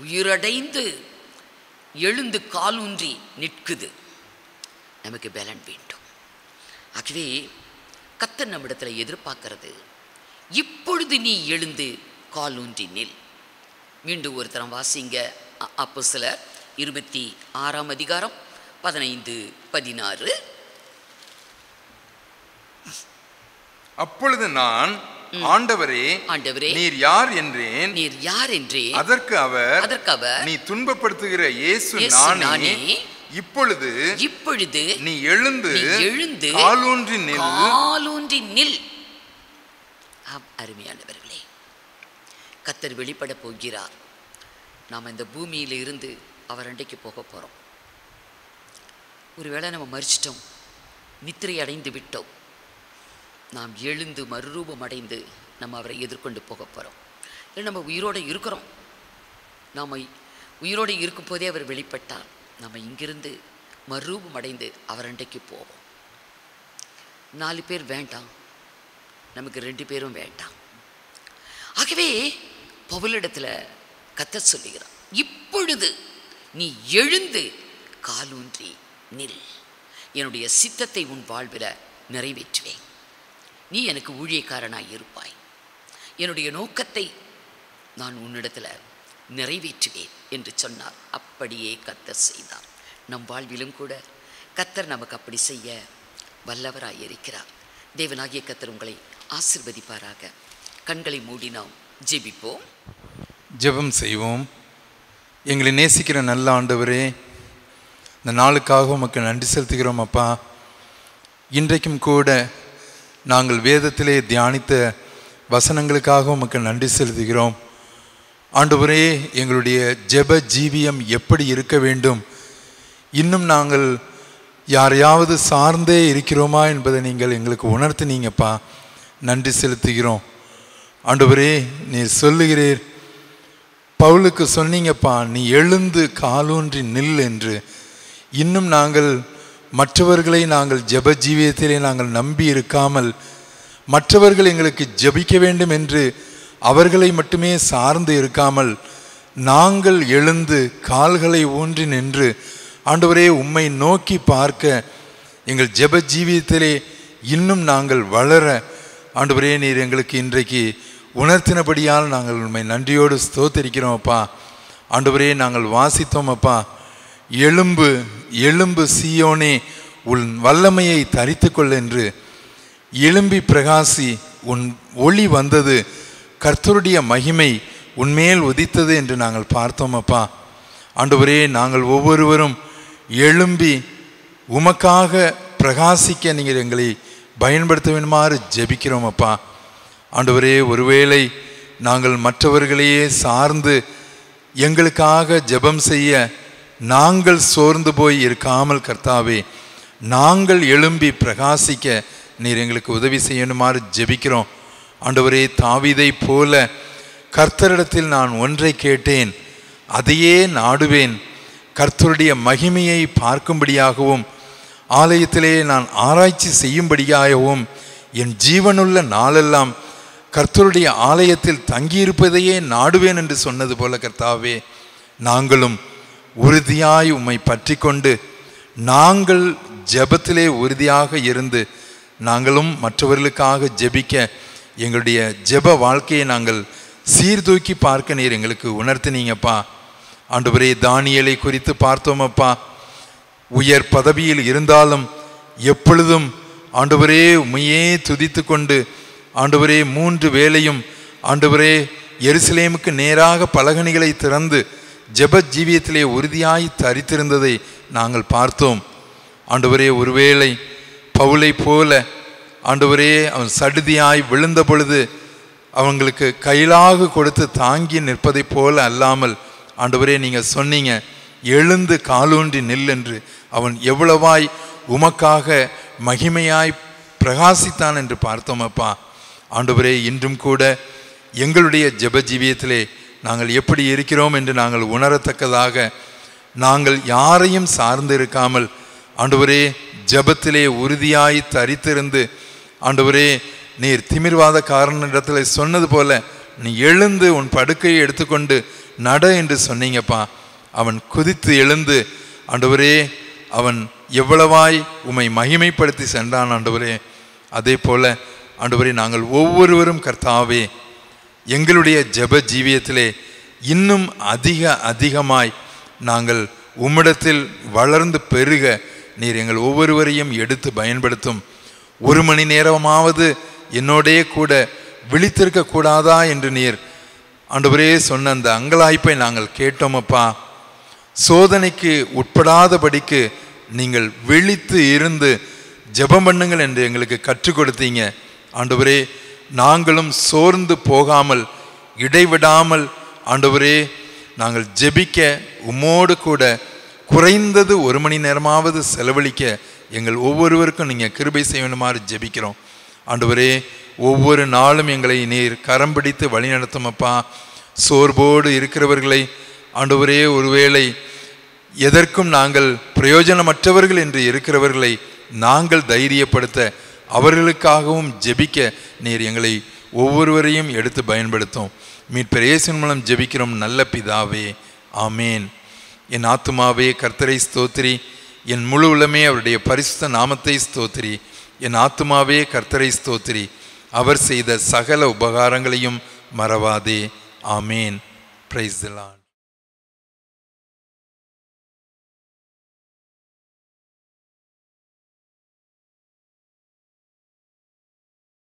உயிரடைந்து எழுந்து காலூன்றி நிற்குது. நமக்கு பலன் வேண்டும். ஆகவே கர்த்தர் நம்மிடத்தில் எதிர்பார்க்கிறது, இப்பொழுது நீ எழுந்து காலூன்றி நில். மீண்டும் ஒரு தரம் வாசிங்க. அப்போஸ்தலர் 26:15-16. அப்பொழுது நான், ஆண்டவரே நீர் யார் என்றேன். அதற்கு அவர், நீ துன்பப்படுத்துகிற இயேசு நானே. இப்பொழுது நீ எழுந்து காலூன்றி நில். அருமையானவர்களே, கர்த்தர் வெளிப்பட போகிறார். நாம் இந்த பூமியில இருந்து அவர் அண்டைக்கு போக போறோம். ஒருவேளை நம்ம மரிச்சிட்டோம், நித்திரை அடைந்து விட்டோம். நாம் எழுந்து மறுரூபம் அடைந்து நம்ம அவரை எதிர்கொண்டு போக போகிறோம். இல்லை, நம்ம உயிரோடு இருக்கிறோம். நாம் உயிரோடு இருக்கும் போதே அவர் வெளிப்பட்டார். நம்ம இங்கிருந்து மறுரூபம் அடைந்து அவர் அண்டைக்கு போவோம். 4 பேர் வேண்டாம், நமக்கு 2 பேரும் வேண்டாம். ஆகவே பவுலிடத்தில் கர்த்தர் சொல்லுகிறார், இப்பொழுது நீ எழுந்து காலூன்றி நில். என்னுடைய சித்தத்தை உன் வாழ்வில் நிறைவேற்றுவேன். நீ எனக்கு ஊழியக்காரனாய் இருப்பாய். என்னுடைய நோக்கத்தை நான் உன்னிடத்தில் நிறைவேற்றுவேன் என்று சொன்னார். அப்படியே கர்த்தர் செய்தார். நம் வாழ்விலும் கூட கர்த்தர் நமக்கு அப்படி செய்ய வல்லவராய் இருக்கிறார். தேவனாகிய கர்த்தர் உங்களை ஆசீர்வதிப்பாராக. கண்களை மூடி நாம் ஜெபிப்போம். ஜெபம் செய்வோம். எங்களை நேசிக்கிற நல்ல ஆண்டவரே, இந்த நாளுக்காக உமக்கு நன்றி செலுத்துகிறோம் அப்பா. இன்றைக்கும் கூட நாங்கள் வேதத்திலே தியானித்த வசனங்களுக்காக உமக்கு நன்றி செலுத்துகிறோம் ஆண்டவரே. எங்களுடைய ஜெப ஜீவியம் எப்படி இருக்க வேண்டும், இன்னும் நாங்கள் யாரையாவது சார்ந்தே இருக்கிறோமா என்பதை நீங்கள் எங்களுக்கு உணர்த்தினீங்கப்பா. நன்றி செலுத்துகிறோம் ஆண்டவரே. நீர் சொல்லுகிறீர், பவுலுக்கு சொன்னீங்கப்பா, நீ எழுந்து காலூன்றி நில் என்று. இன்னும் நாங்கள் மற்றவர்களை நாங்கள் ஜெப ஜீவியத்திலே நாங்கள் நம்பி இருக்காமல், மற்றவர்கள் எங்களுக்கு ஜெபிக்க வேண்டும் என்று அவர்களை மட்டுமே சார்ந்து இருக்காமல், நாங்கள் எழுந்து கால்களை ஊன்றி நின்று ஆண்டவரே உம்மை நோக்கி பார்க்க எங்கள் ஜெப ஜீவியத்திலே இன்னும் நாங்கள் வளர ஆண்டவரே நீர் எங்களுக்கு இன்றைக்கு உணர்த்தினபடியால் நாங்கள் உண்மை நன்றியோடு ஸ்தோத்திரிக்கிறோம் அப்பா. ஆண்டவரே நாங்கள் வாசித்தோம் அப்பா, எழும்பு எழும்பு சீயோனே உன் வல்லமையை தரித்துக்கொள் என்று. எழும்பி பிரகாசி, உன் ஒளி வந்தது, கர்த்தருடைய மகிமை உன்மேல் உதித்தது என்று நாங்கள் பார்த்தோம் அப்பா. ஆண்டவரே நாங்கள் ஒவ்வொருவரும் எழும்பி உமக்காக பிரகாசிக்க நீங்கள் எங்களை பயன்படுத்த வேண்டுமாறு ஜெபிக்கிறோம் அப்பா. ஆண்டவரே ஒருவேளை நாங்கள் மற்றவர்களையே சார்ந்து எங்களுக்காக ஜெபம் செய்ய நாங்கள் சோர்ந்து போய் இருக்காமல் கர்த்தாவே, நாங்கள் எழும்பி பிரகாசிக்க நீர் எங்களுக்கு உதவி செய்யணுமாறு ஜெபிக்கிறோம் ஆண்டவரே. தாவீதை போல கர்த்தரிடத்தில் நான் ஒன்றை கேட்டேன், அதையே நாடுவேன், கர்த்தருடைய மகிமையை பார்க்கும்படியாகவும் ஆலயத்திலே நான் ஆராய்ச்சி செய்யும்படியாகவும் என் ஜீவனுள்ள நாளெல்லாம் கர்த்தருடைய ஆலயத்தில் தங்கியிருப்பதையே நாடுவேன் என்று சொன்னது போல கர்த்தாவே, நாங்களும் உறுதியாய் உம்மை பற்றி கொண்டு நாங்கள் ஜெபத்திலே உறுதியாக இருந்து நாங்களும் மற்றவர்களுக்காக ஜெபிக்க எங்களுடைய ஜெப வாழ்க்கையை நாங்கள் சீர்தூக்கி பார்க்க நீர் எங்களுக்கு உணர்த்தினீங்கப்பா. ஆண்டவரே தானியேலை குறித்து பார்த்தோமப்பா, உயர் பதவியில் இருந்தாலும் எப்பொழுதும் ஆண்டவரே உம்மையே துதித்து கொண்டு ஆண்டவரே 3 வேளையும் ஆண்டவரே எருசலேமுக்கு நேராக பலகணிகளை திறந்து ஜெப ஜீவியத்திலே உறுதியாய் தரித்திருந்ததை நாங்கள் பார்த்தோம் ஆண்டவரே. ஒருவேளை பவுலை போல ஆண்டவரே அவன் சடுதியாய் விழுந்த பொழுது அவங்களுக்கு கையிலாக கொடுத்து தாங்கி நிற்பதை போல அல்லாமல் ஆண்டவரே நீங்கள் சொன்னீங்க எழுந்து காலூன்றி நில் என்று. அவன் எவ்வளவாய் உமக்காக மகிமையாய் பிரகாசித்தான் என்று பார்த்தோமப்பா. ஆண்டவரே இன்றும் கூட எங்களுடைய ஜெப ஜீவியத்திலே நாங்கள் எப்படி இருக்கிறோம் என்று நாங்கள் உணரத்தக்கதாக நாங்கள் யாரையும் சார்ந்து இருக்காமல் ஆண்டவரே ஜெபத்திலே உறுதியாய் தரித்திருந்து ஆண்டவரே நீர் திமிர்வாதக்காரனிடத்தில் சொன்னது போல நீ எழுந்து உன் படுக்கையை எடுத்துக்கொண்டு நட என்று சொன்னீங்கப்பா. அவன் குதித்து எழுந்து ஆண்டவரே அவன் எவ்வளவாய் உம்மை மகிமைப்படுத்தி சென்றான் ஆண்டவரே. அதே போல ஆண்டவரே நாங்கள் ஒவ்வொருவரும் கர்த்தாவே எங்களுடைய ஜெப ஜீவியத்திலே இன்னும் அதிகமாய் நாங்கள் உம்மிடத்தில் வளர்ந்து பெருக நீர் எங்கள் ஒவ்வொருவரையும் எடுத்து பயன்படுத்தும். 1 மணி நேரமாவது என்னோடே கூட விழித்திருக்க கூடாதா என்று நீர் ஆண்டவரே சொன்ன அந்த அங்கலாய்ப்பை நாங்கள் கேட்டோமப்பா. சோதனைக்கு உட்படாதபடிக்கு நீங்கள் விழித்து இருந்து ஜெபம் பண்ணுங்கள் என்று எங்களுக்கு கற்றுக் கொடுத்தீங்க ஆண்டவரே. நாங்களும் சோர்ந்து போகாமல் இடைவிடாமல் ஆண்டவரே நாங்கள் ஜெபிக்க உம்மோடு கூட குறைந்தது 1 மணி நேரமாவது செலவழிக்க எங்கள் ஒவ்வொருவருக்கும் நீங்கள் கிருபை செய்யணுமாறு ஜெபிக்கிறோம் ஆண்டவரே. ஒவ்வொரு நாளும் எங்களை நீர் கரம் பிடித்து வழி நடத்துமப்பா. சோர்வோடு இருக்கிறவர்களை ஆண்டவரே ஒருவேளை எதற்கும் நாங்கள் பிரயோஜனமற்றவர்கள் என்று இருக்கிறவர்களை நாங்கள் தைரியப்படுத்த அவர்களுக்காகவும் ஜெபிக்க நீர் எங்களை ஒவ்வொருவரையும் எடுத்து பயன்படுத்தும். மீட்பர் இயேசுவின் மூலம் ஜெபிக்கிறோம் நல்ல பிதாவே, ஆமேன். என் ஆத்துமாவே கர்த்தரை ஸ்தோத்திரி, என் முழு உள்ளமே அவருடைய பரிசுத்த நாமத்தை ஸ்தோத்திரி. என் ஆத்துமாவே கர்த்தரை ஸ்தோத்திரி, அவர் செய்த சகல உபகாரங்களையும் மறவாதே. ஆமேன். Praise the Lord.